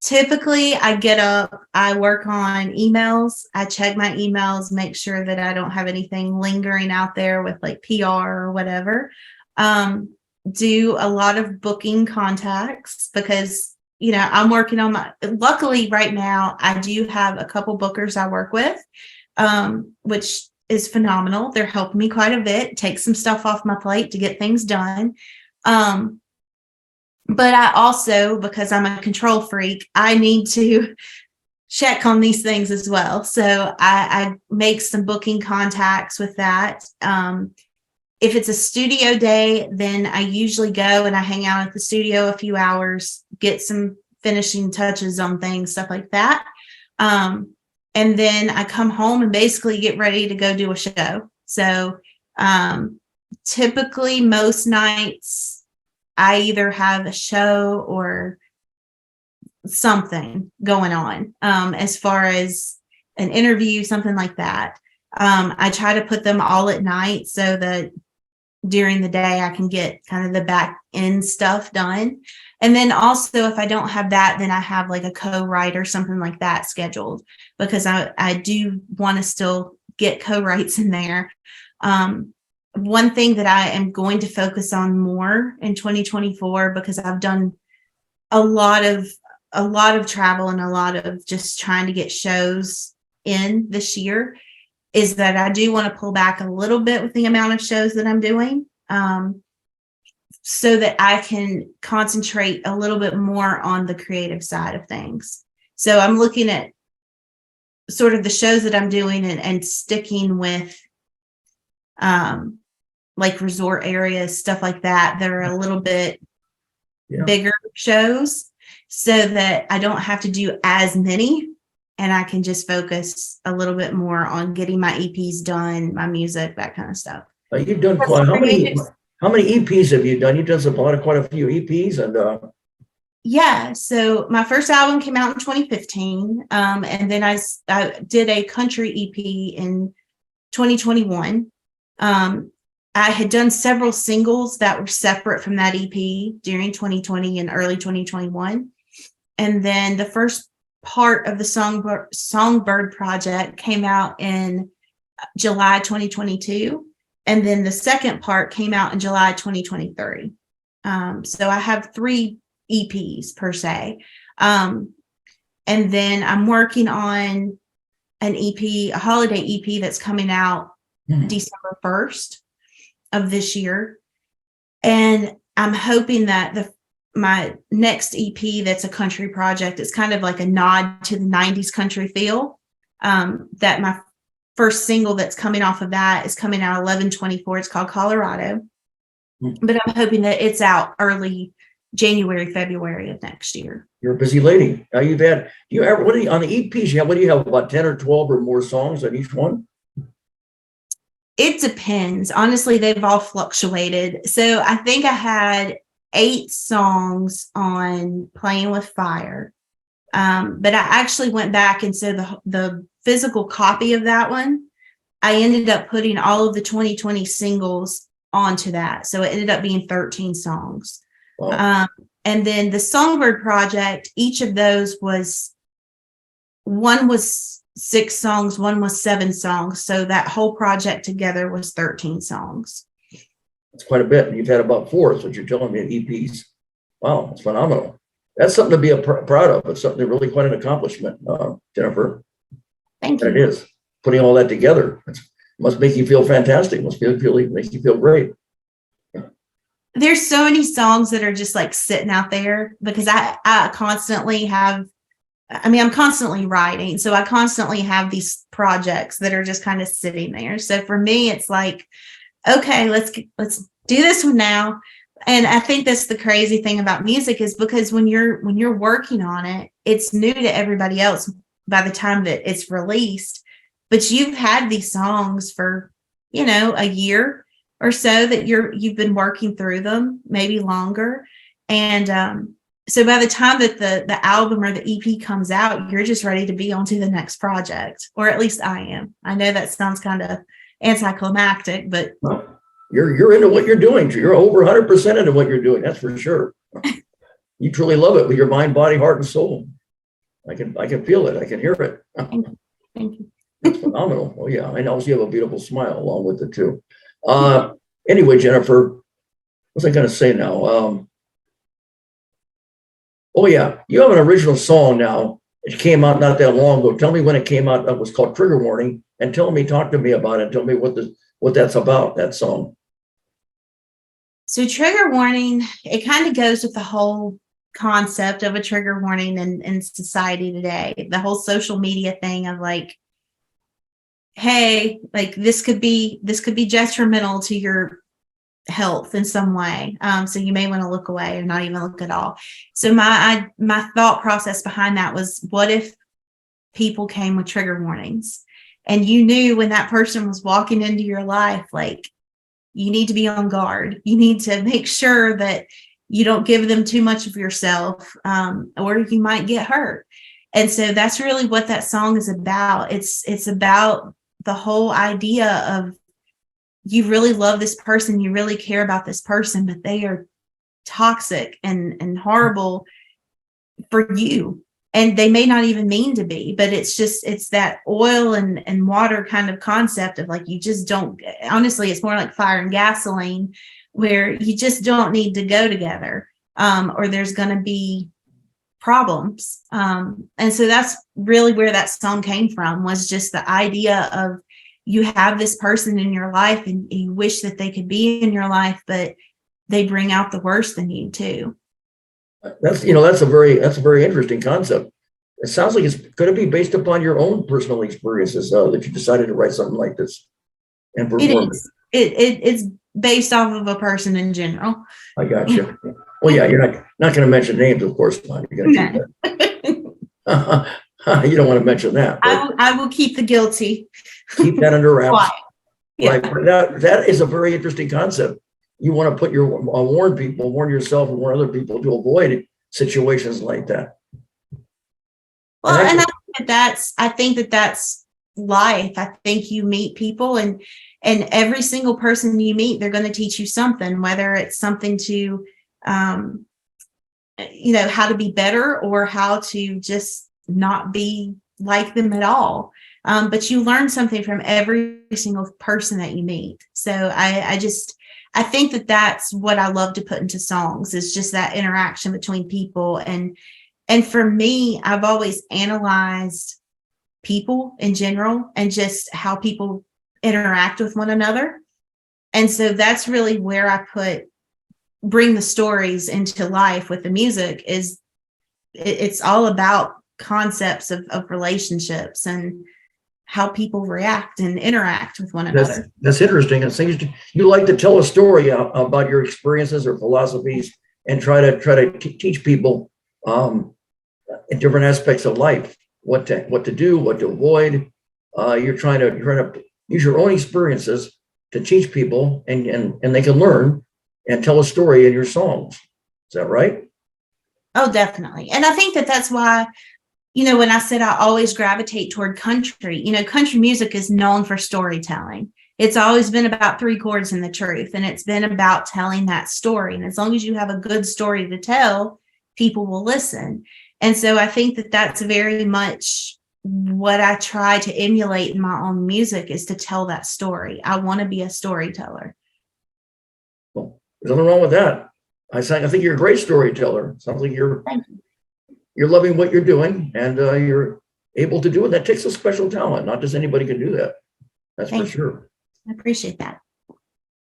Typically, I get up, I work on emails, I check my emails, make sure that I don't have anything lingering out there with like PR or whatever. Do a lot of booking contacts because, I'm working on luckily right now, I do have a couple bookers I work with, which is phenomenal. They're helping me quite a bit, take some stuff off my plate to get things done. But I also, because I'm a control freak, I need to check on these things as well. So I make some booking contacts with that. If it's a studio day, then I usually go and I hang out at the studio a few hours, get some finishing touches on things, stuff like that. And then I come home and basically get ready to go do a show. So Typically, most nights, I either have a show or something going on, as far as an interview, something like that. I try to put them all at night so that during the day I can get kind of the back end stuff done. And then also, if I don't have that, then I have like a co-write or something like that scheduled, because I do want to still get co-writes in there. One thing that I am going to focus on more in 2024, because I've done a lot of travel and a lot of just trying to get shows in this year, is that I do want to pull back a little bit with the amount of shows that I'm doing, so that I can concentrate a little bit more on the creative side of things. So I'm looking at sort of the shows that I'm doing and sticking with like resort areas, stuff like that are a little bit bigger shows, so that I don't have to do as many, and I can just focus a little bit more on getting my EPs done, my music, that kind of stuff. You've done quite, how many EPs have you done? You've done quite a few EPs, and yeah. So my first album came out in 2015, and then I did a country EP in 2021. I had done several singles that were separate from that EP during 2020 and early 2021. And then the first part of the Songbird project came out in July 2022. And then the second part came out in July 2023. So I have 3 EPs per se. And then I'm working on an EP, a holiday EP that's coming out December 1st of this year. And I'm hoping that my next EP that's a country project, it's kind of like a nod to the 90s country feel, that my first single that's coming off of that is coming out 11/24. It's called Colorado. But I'm hoping that it's out early January, February of next year. You're a busy lady. Now on the EPs, what do you have, about 10 or 12 or more songs on each one? It depends. Honestly, they've all fluctuated. So I think I had 8 songs on Playing with Fire. But I actually went back, and so the physical copy of that one, I ended up putting all of the 2020 singles onto that. So it ended up being 13 songs. Wow. And then the Songbird project, each of those one was 6 songs, one was 7 songs. So that whole project together was 13 songs. That's quite a bit. You've had about 4, is what you're telling me, in EPs. Wow, that's phenomenal. That's something to be proud of. It's something really quite an accomplishment, Jennifer. Thank you. And it is. Putting all that together, it must make you feel fantastic. Make you feel great. There's so many songs that are just like sitting out there, because I constantly have, I'm constantly writing. So I constantly have these projects that are just kind of sitting there. So for me, it's like, okay, let's do this one now. And I think that's the crazy thing about music, is because when you're working on it, it's new to everybody else by the time that it's released. But you've had these songs for, a year or so that you've been working through them, maybe longer. And so by the time that the album or the EP comes out, you're just ready to be on to the next project, or at least I am. I know that sounds kind of anticlimactic, but you're into what you're doing. You're over 100% into what you're doing. That's for sure. You truly love it with your mind, body, heart, and soul. I can feel it. I can hear it. Thank you. That's phenomenal. Oh yeah, and also you have a beautiful smile along with it too. Anyway, Jennifer, what was I going to say now? Oh yeah, you have an original song now. It came out not that long ago. Tell me when it came out. It was called Trigger Warning, and talk to me about it. Tell me what that's about, that song. So Trigger Warning, it kind of goes with the whole concept of a trigger warning in society today. The whole social media thing of like, hey, like this could be detrimental to your health in some way. So you may want to look away or not even look at all. So my thought process behind that was, what if people came with trigger warnings, and you knew when that person was walking into your life, like you need to be on guard. You need to make sure that you don't give them too much of yourself, or you might get hurt. And so that's really what that song is about. It's about the whole idea of, you really love this person, you really care about this person, but they are toxic and horrible for you. And they may not even mean to be, but it's that oil and water kind of concept of like, you just don't, honestly, it's more like fire and gasoline, where you just don't need to go together, or there's going to be problems. And so that's really where that song came from, was just the idea of, you have this person in your life and you wish that they could be in your life, but they bring out the worst in you too. That's a very interesting concept. It sounds like it's going to be based upon your own personal experiences that you decided to write something like this and perform it. It's based off of a person in general. I got you. Well, yeah, you're not going to mention names, of course not. You're going to keep that. You don't want to mention that. I will keep the guilty. Keep that under wraps. Yeah. Right. That is a very interesting concept. You want to warn yourself and warn other people to avoid situations like that. Well, and I think that that's life. I think you meet people, and every single person you meet, they're going to teach you something, whether it's something to, how to be better, or how to just not be like them at all. But you learn something from every single person that you meet. So I think that that's what I love to put into songs, is just that interaction between people. And for me, I've always analyzed people in general and just how people interact with one another. And so that's really where I bring the stories into life with the music. Is it's all about concepts of relationships and how people react and interact with one another. That's interesting. It seems you like to tell a story about your experiences or philosophies, and try to teach people in different aspects of life what to do, what to avoid. You're trying to use your own experiences to teach people, and they can learn and tell a story in your songs. Is that right? Oh, definitely. And I think that that's why, when I said I always gravitate toward country, country music is known for storytelling. It's always been about three chords and the truth, and it's been about telling that story. And as long as you have a good story to tell, people will listen. And so I think that that's very much what I try to emulate in my own music, is to tell that story. I want to be a storyteller. Well, there's nothing wrong with that. I think you're a great storyteller. Sounds like you're loving what you're doing, and you're able to do it. That takes a special talent. Not just anybody can do that. That's for sure. I appreciate that.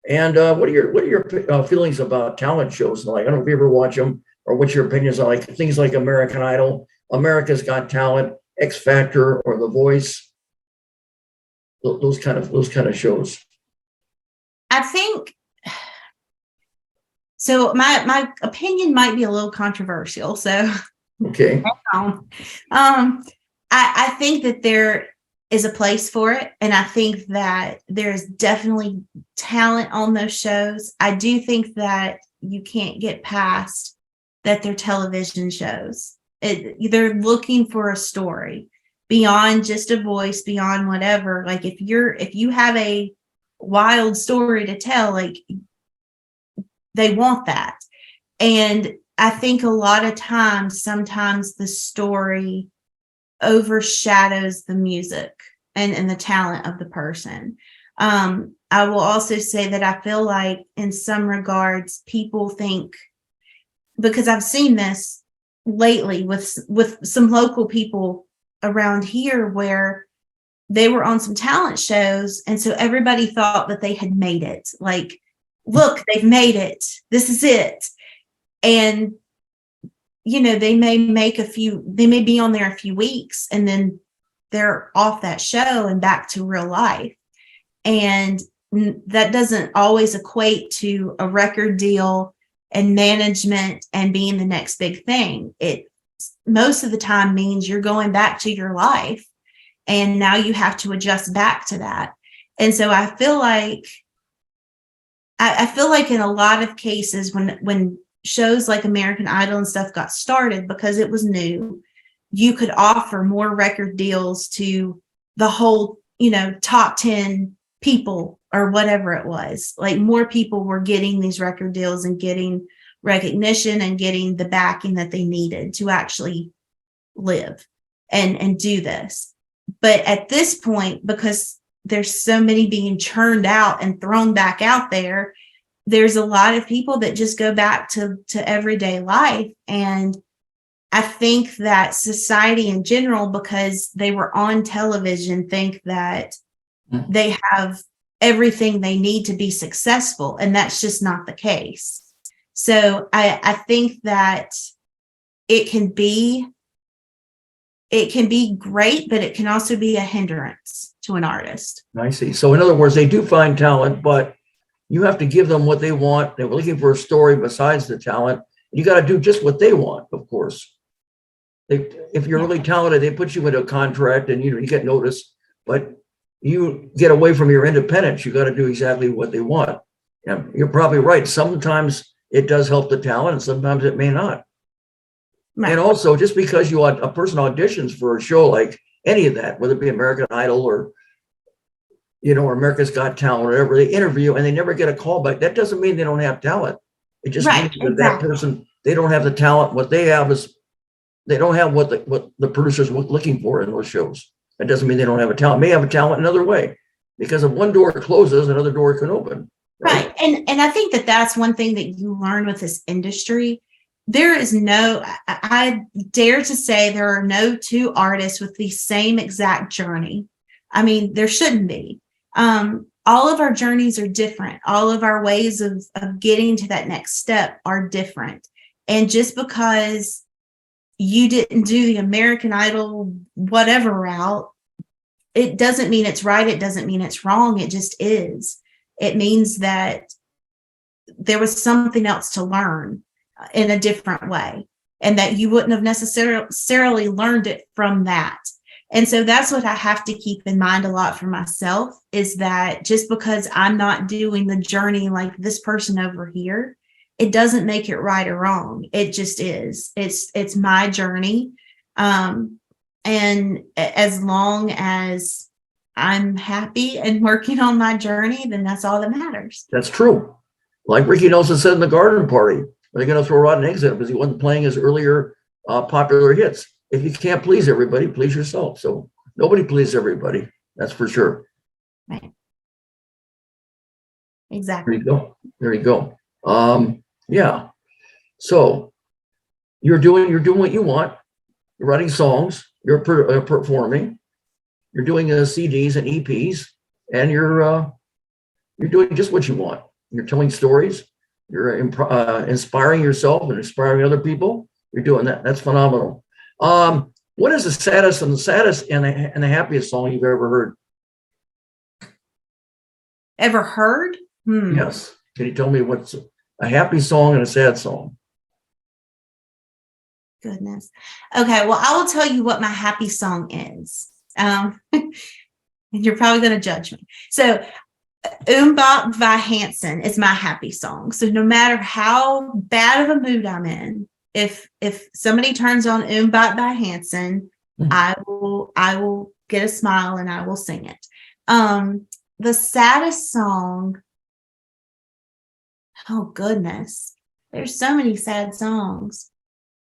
And what are your feelings about talent shows? Like, I don't know if you ever watch them, or what's your opinions on like things like American Idol, America's Got Talent, X Factor, or The Voice? Those kind of shows. I think so. My opinion might be a little controversial. So. Okay. I think that there is a place for it. And I think that there's definitely talent on those shows. I do think that you can't get past that they're television shows. They're looking for a story beyond just a voice, beyond whatever. Like if you have a wild story to tell, like they want that. And I think a lot of times, sometimes the story overshadows the music and the talent of the person. I will also say that I feel like in some regards, people think, because I've seen this lately with some local people around here, where they were on some talent shows. And so everybody thought that they had made it. Like, look, they've made it. This is it. And, they may be on there a few weeks, and then they're off that show and back to real life. And that doesn't always equate to a record deal and management and being the next big thing. It most of the time means you're going back to your life, and now you have to adjust back to that. And so I feel like I feel like in a lot of cases when shows like American Idol and stuff got started, because it was new, you could offer more record deals to the whole, top 10 people or whatever it was. Like more people were getting these record deals and getting recognition and getting the backing that they needed to actually live and do this. But at this point, because there's so many being churned out and thrown back out there, there's a lot of people that just go back to everyday life. And I think that society in general, because they were on television, think that they have everything they need to be successful. And that's just not the case. So I think that it can be great, but it can also be a hindrance to an artist. I see. So in other words, they do find talent, but you have to give them what they want. They were looking for a story besides the talent. You got to do just what they want, of course. If you're really talented, they put you into a contract and you get noticed, but you get away from your independence. You got to do exactly what they want. And you're probably right. Sometimes it does help the talent and sometimes it may not. Right. And also, just because a person auditions for a show like any of that, whether it be American Idol or America's Got Talent, or whatever, they interview and they never get a call back. That doesn't mean they don't have talent. It just means that that person, they don't have the talent. What they have is they don't have what the producers were looking for in those shows. That doesn't mean they don't have a talent. May have a talent another way, because if one door closes, another door can open. Right. And I think that that's one thing that you learn with this industry. There is I dare to say there are no two artists with the same exact journey. I mean, there shouldn't be. All of our journeys are different. All of our ways of getting to that next step are different. And just because you didn't do the American Idol whatever route, it doesn't mean it's right. It doesn't mean it's wrong. It just is. It means that there was something else to learn in a different way, and that you wouldn't have necessarily learned it from that. And so that's what I have to keep in mind a lot for myself, is that just because I'm not doing the journey like this person over here, it doesn't make it right or wrong. It just is. It's my journey. And as long as I'm happy and working on my journey, then that's all that matters. That's true. Like Ricky Nelson said in the Garden Party, they're going to throw rotten eggs at him because he wasn't playing his earlier popular hits. If you can't please everybody, please yourself. So nobody pleases everybody. That's for sure. Right. Exactly. There you go. Yeah. So you're doing what you want. You're writing songs. You're performing. You're doing CDs and EPs, and you're doing just what you want. You're telling stories. You're inspiring yourself and inspiring other people. You're doing that. That's phenomenal. What is the saddest and the happiest song you've ever heard? Ever heard? Yes. Can you tell me what's a happy song and a sad song? Goodness. Okay. Well, I will tell you what my happy song is. And you're probably going to judge me. So Bop by Hanson is my happy song. So no matter how bad of a mood I'm in, if somebody turns on Bop by Hanson, I will get a smile and I will sing it. The saddest song, oh goodness, there's so many sad songs.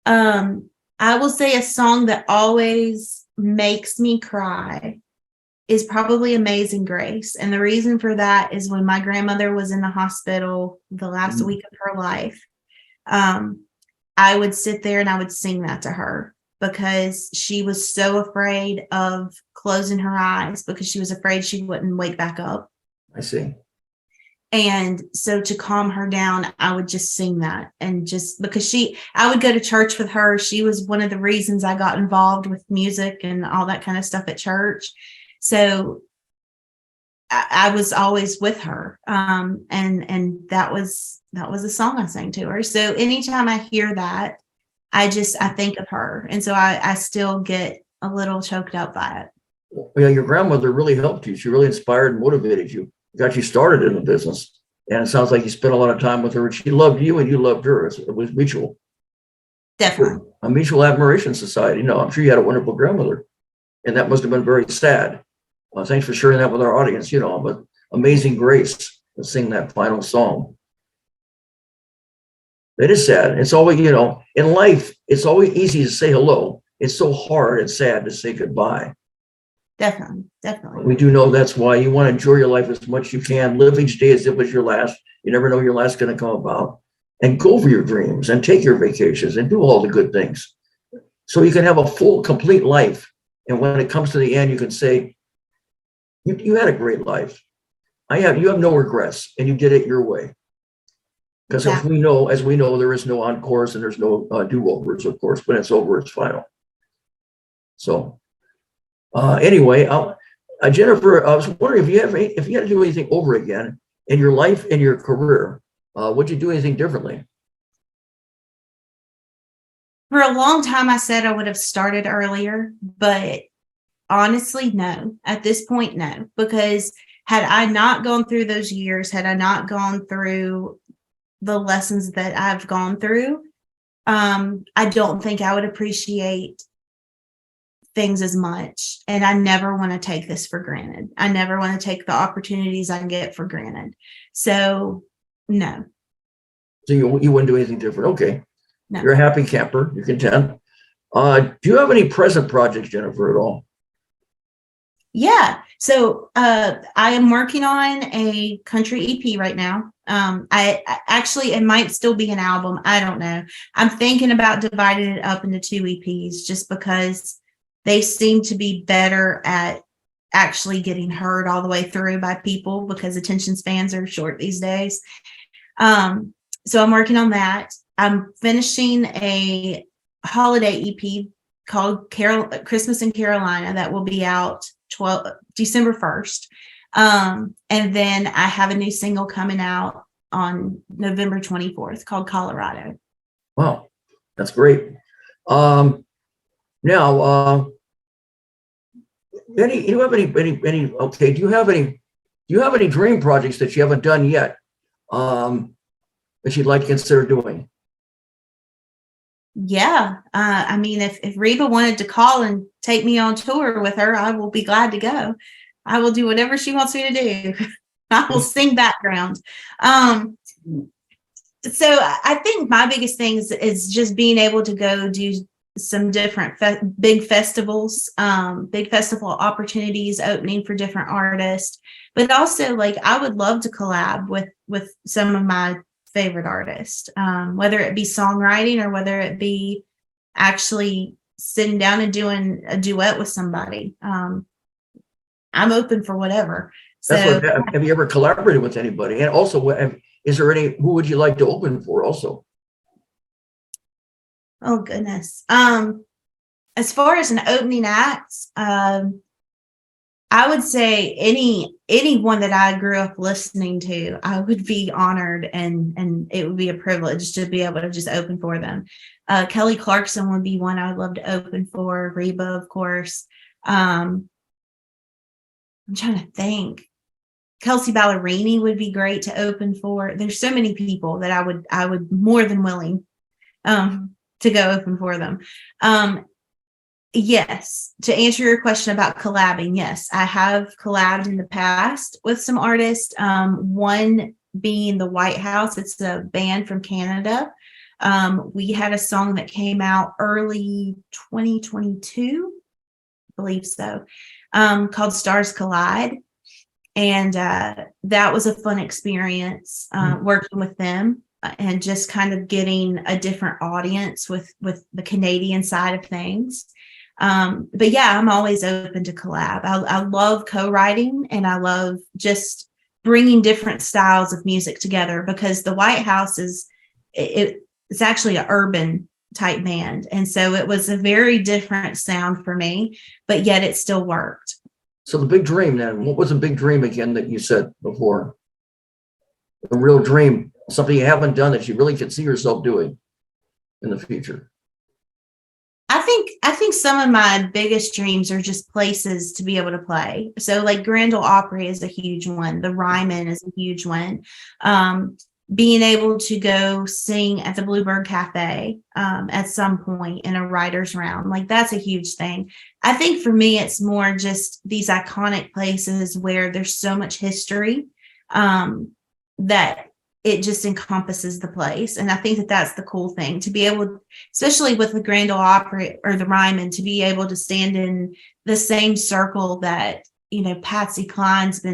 I will say a song that always makes me cry is probably Amazing Grace. And the reason for that is when my grandmother was in the hospital the last week of her life, I would sit there and I would sing that to her because she was so afraid of closing her eyes because she was afraid she wouldn't wake back up. I see. And so to calm her down, I would just sing that. And just because I would go to church with her. She was one of the reasons I got involved with music and all that kind of stuff at church. So I was always with her. And that was a song I sang to her. So anytime I hear that, I think of her. And so I still get a little choked up by it. Well, your grandmother really helped you. She really inspired and motivated you. Got you started in the business. And it sounds like you spent a lot of time with her, and she loved you and you loved her. It was mutual. Definitely. A mutual admiration society. No, I'm sure you had a wonderful grandmother, and that must have been very sad. Thanks for sharing that with our audience. But Amazing Grace to sing that final song. It is sad. It's always, in life, it's always easy to say hello. It's so hard and sad to say goodbye. Definitely. Definitely. We do know that's why you want to enjoy your life as much as you can. Live each day as if it was your last. You never know your last going to come about. And go for your dreams and take your vacations and do all the good things. So you can have a full, complete life. And when it comes to the end, you can say, you had a great life. You have no regrets, and you did it your way. Because as we know, there is no encores and there's no do-overs, of course. When it's over, it's final. So anyway, Jennifer, I was wondering if you had to do anything over again in your life and your career, would you do anything differently? For a long time, I said I would have started earlier, but honestly, no. At this point, no. Because had I not gone through those years, had I not gone through the lessons that I've gone through, I don't think I would appreciate things as much. And I never want to take this for granted. I never want to take the opportunities I get for granted. So, no. So you wouldn't do anything different. Okay. No. You're a happy camper. You're content. Do you have any present projects, Jennifer, at all? Yeah. So I am working on a country EP right now. I actually, it might still be an album. I don't know. I'm thinking about dividing it up into 2 EPs just because they seem to be better at actually getting heard all the way through by people because attention spans are short these days. So I'm working on that. I'm finishing a holiday EP called Christmas in Carolina that will be out December 1st. And then I have a new single coming out on November 24th called Colorado. Wow, that's great. Now, do you have any dream projects that you haven't done yet that you'd like to consider doing? Yeah. I mean, if Reba wanted to call and take me on tour with her, I will be glad to go. I will do whatever she wants me to do. I will sing background. So I think my biggest thing is just being able to go do some different big festivals, big festival opportunities opening for different artists, but also like I would love to collab with some of my favorite artists, whether it be songwriting or whether it be actually sitting down and doing a duet with somebody. I'm open for whatever. So have you ever collaborated with anybody? And also, who would you like to open for also? Oh goodness. As far as an opening act, I would say anyone that I grew up listening to, I would be honored and it would be a privilege to be able to just open for them. Kelly Clarkson would be one I would love to open for. Reba, of course. I'm trying to think. Kelsey Ballerini would be great to open for. There's so many people that I would more than willing to go open for them. Yes, to answer your question about collabing, yes, I have collabed in the past with some artists. One being the White House. It's a band from Canada. We had a song that came out early 2022, I believe so, called Stars Collide. And that was a fun experience working with them and just kind of getting a different audience with the Canadian side of things. But yeah, I'm always open to collab. I love co-writing and I love just bringing different styles of music together because the White House it's actually an urban type band. And so it was a very different sound for me, but yet it still worked. So the big dream then, what was a big dream again that you said before? A real dream, something you haven't done that you really could see yourself doing in the future. I think some of my biggest dreams are just places to be able to play. So like Grand Ole Opry is a huge one. The Ryman is a huge one. Being able to go sing at the Bluebird Cafe at some point in a writer's round, like that's a huge thing. I think for me, it's more just these iconic places where there's so much history that it just encompasses the place. And I think that that's the cool thing, to be able, especially with the Grand Ole Opry or the Ryman, to be able to stand in the same circle that, you know, Patsy Cline's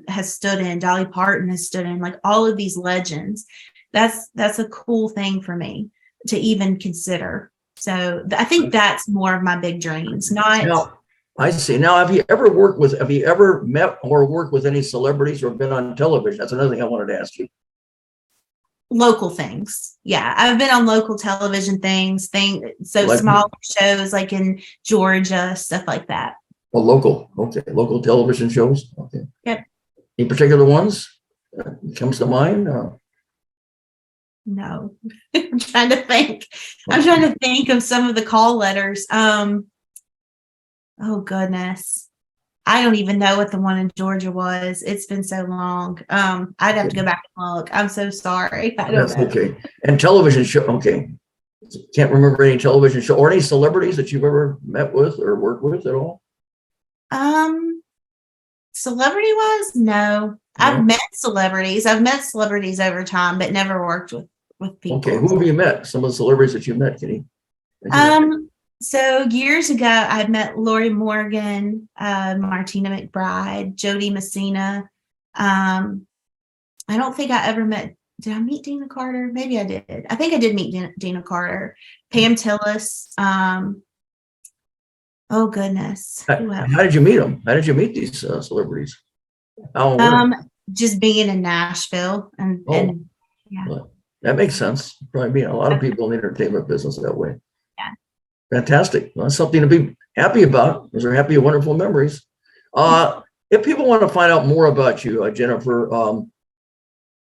has stood in, Dolly Parton has stood in, like all of these legends. That's a cool thing for me to even consider. So I think that's more of my big dreams. Now, I see. Now, have you ever met or worked with any celebrities or been on television? That's another thing I wanted to ask you. Local things. Yeah, I've been on local television things, Like- smaller shows like in Georgia, stuff like that. Well, local. Okay. Local television shows. Okay. Yep. Any particular ones comes to mind? No. I'm trying to think. I'm trying to think of some of the call letters. Oh goodness. I don't even know what the one in Georgia was. It's been so long. I'd have to go back and look. I'm so sorry. I don't know. Okay. And television show. Okay. Can't remember any television show or any celebrities that you've ever met with or worked with at all? Celebrity wise, no. I've met celebrities. I've met celebrities over time, but never worked with people. Okay. Who have you met? Some of the celebrities that you met, Kitty? So years ago, I met Lori Morgan, Martina McBride, Jody Messina. I don't think I ever met. Did I meet Dina Carter? Maybe I did. I think I did meet Dina Carter. Pam Tillis. Oh goodness. How did you meet them? How did you meet these celebrities? Just being in Nashville and yeah. Well, that makes sense. Probably meet a lot of people in the entertainment business that way. Yeah. Fantastic. Well, that's something to be happy about. Those are happy, wonderful memories. If people want to find out more about you, Jennifer,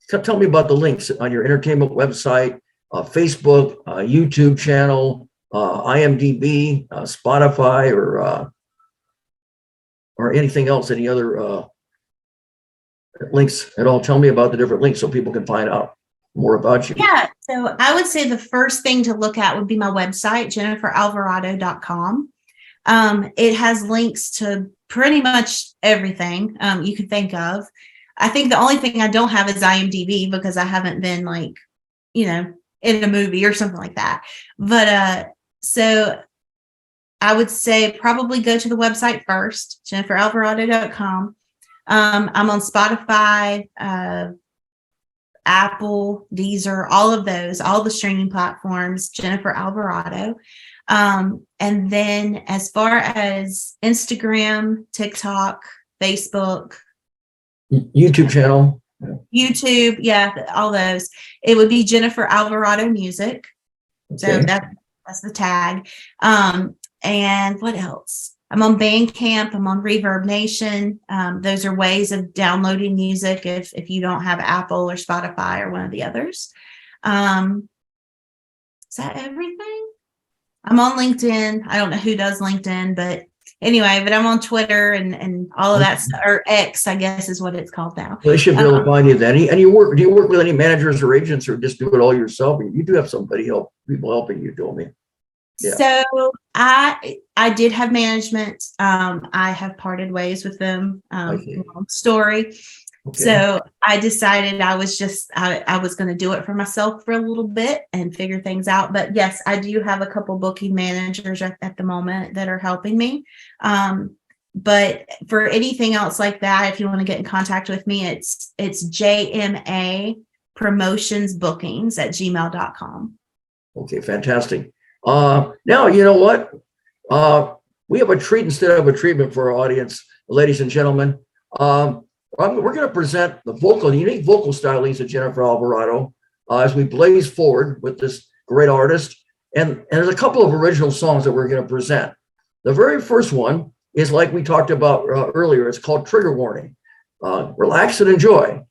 tell me about the links on your entertainment website, Facebook, YouTube channel, IMDb, Spotify, or anything else, any other links at all. Tell me about the different links so people can find out more about you. Yeah, so I would say the first thing to look at would be my website, jenniferalvarado.com. It has links to pretty much everything you could think of. I think the only thing I don't have is IMDb because I haven't been in a movie or something like that. But so I would say probably go to the website first, jenniferalvarado.com. I'm on Spotify, Apple, Deezer, all of those, all the streaming platforms, Jennifer Alvarado. And then as far as Instagram, TikTok, Facebook, YouTube channel, YouTube, yeah, all those, it would be Jennifer Alvarado Music. Okay. So that's the tag. And what else? I'm on Bandcamp. I'm on Reverb Nation. Those are ways of downloading music if you don't have Apple or Spotify or one of the others. Is that everything? I'm on LinkedIn. I don't know who does LinkedIn, but anyway, but I'm on Twitter and all of that stuff, or X, I guess is what it's called now. They should be able to find you then. And do you work with any managers or agents or just do it all yourself? You do have people helping you, told me. Yeah. So I did have management. I have parted ways with them. Long story. Okay. So I decided I was going to do it for myself for a little bit and figure things out. But yes, I do have a couple booking managers at the moment that are helping me. But for anything else like that, if you want to get in contact with me, it's JMA Promotions Bookings at gmail.com. Okay, fantastic. Now, you know what? We have a treat instead of a treatment for our audience, ladies and gentlemen. We're going to present the unique vocal stylings of Jennifer Alvarado as we blaze forward with this great artist. And there's a couple of original songs that we're going to present. The very first one is like we talked about earlier. It's called Trigger Warning. Relax and enjoy.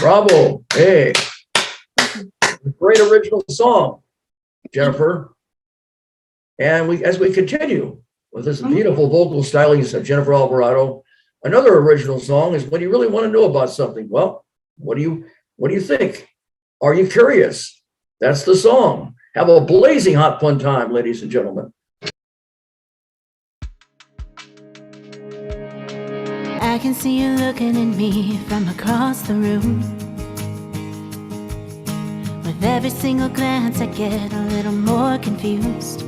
Bravo. Hey. Great original song, Jennifer. And as we continue with this beautiful vocal stylings of Jennifer Alvarado, another original song is When You Really Want to Know About Something. Well, what do you think? Are you curious? That's the song. Have a blazing hot fun time, ladies and gentlemen. I can see you looking at me from across the room. With every single glance I get a little more confused.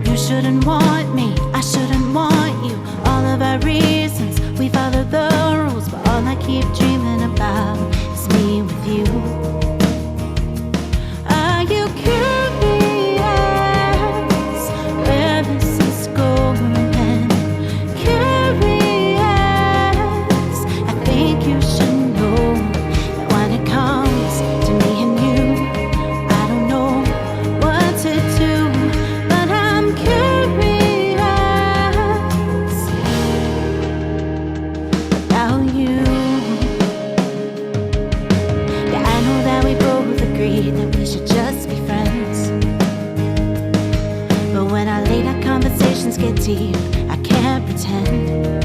You shouldn't want me, I shouldn't want you. All of our reasons, we follow the rules, but all I keep dreaming about is me with you. Are you curious where this is going? Curious, I think you should know that when it comes to me and you, I don't know what to do, but I'm curious about you. Yeah, I know that we both agree that we should just be friends, but when our late night conversations get deep, I can't pretend.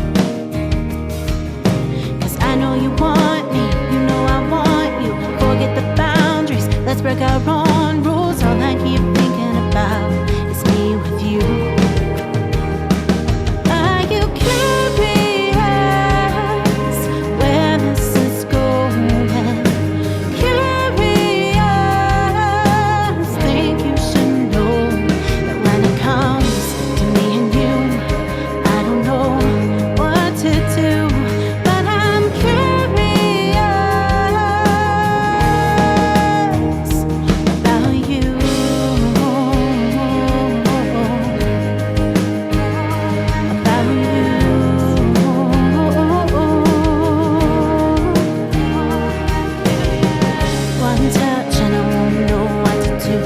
'Cause I know you want me, you know I want you. Forget the boundaries, let's break our own rules. All I keep thinking about is me with you. Are you curious where this is going? Curious, think you should know that when it comes to me and you, I don't know what to do, but I'm curious about you. About you. One touch and I won't know what to do.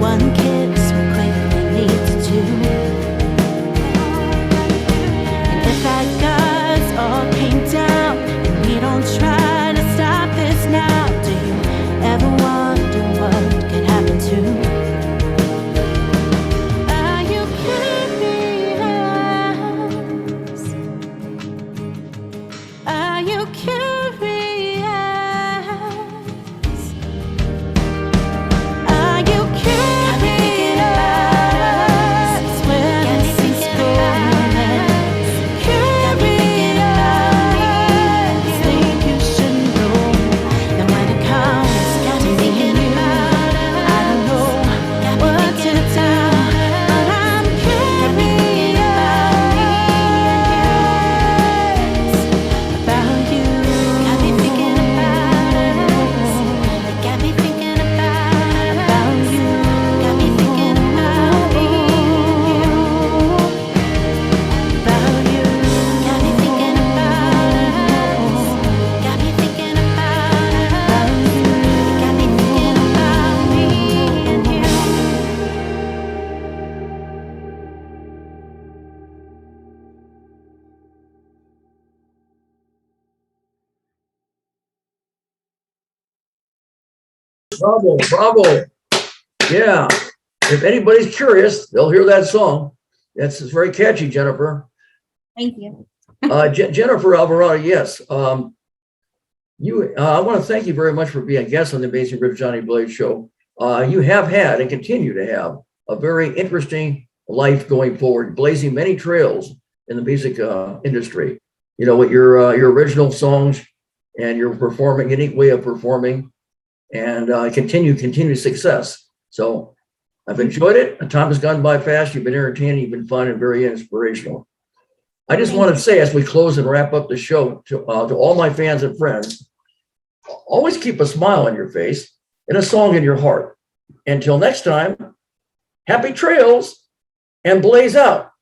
One kiss will quickly lead to two. And if our guards all came down and we don't try to stop this now, do you ever wonder what could happen to? Are you curious? Are you curious? Are you curious where this is going? Curious, think you should know that when it comes to me and you, I don't know what to do, but I'm curious about you. Got me thinking about us. Got me thinking about you. Got me thinking about me and you. About you. Got me thinking about us. Got me thinking about you. Got me thinking about me and you. Bravo, bravo. Yeah. If anybody's curious, they'll hear that song. It's very catchy, Jennifer. Thank you. Jennifer Alvarado, yes. I want to thank you very much for being a guest on the Amazing Rip Johnny Blaze show. You have had and continue to have a very interesting life going forward, blazing many trails in the music industry. You know, with your original songs and your performing, unique way of performing, and continued success. So I've enjoyed it. The time has gone by fast. You've been entertaining, you've been fun, and very inspirational. I just want to say, as we close and wrap up the show, to all my fans and friends, always keep a smile on your face and a song in your heart. Until next time, happy trails and blaze out.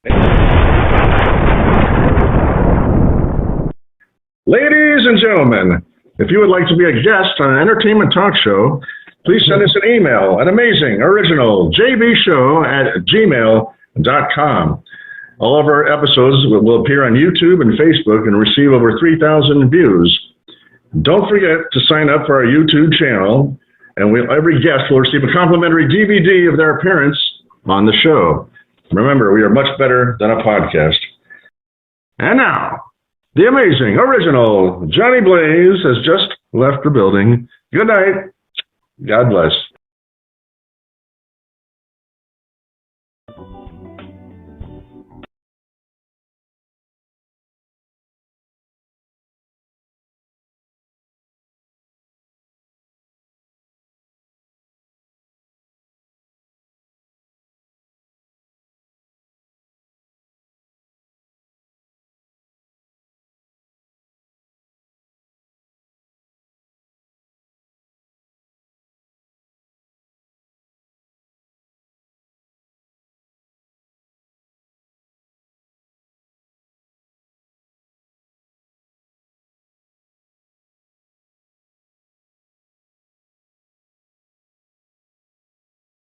Ladies and gentlemen, if you would like to be a guest on an entertainment talk show, please send us an email at amazingorijinaljbshow@gmail.com. All of our episodes will appear on YouTube and Facebook and receive over 3,000 views. Don't forget to sign up for our YouTube channel, and every guest will receive a complimentary DVD of their appearance on the show. Remember, we are much better than a podcast. And now, the amazing, original Johnny Blaze has just left the building. Good night. God bless.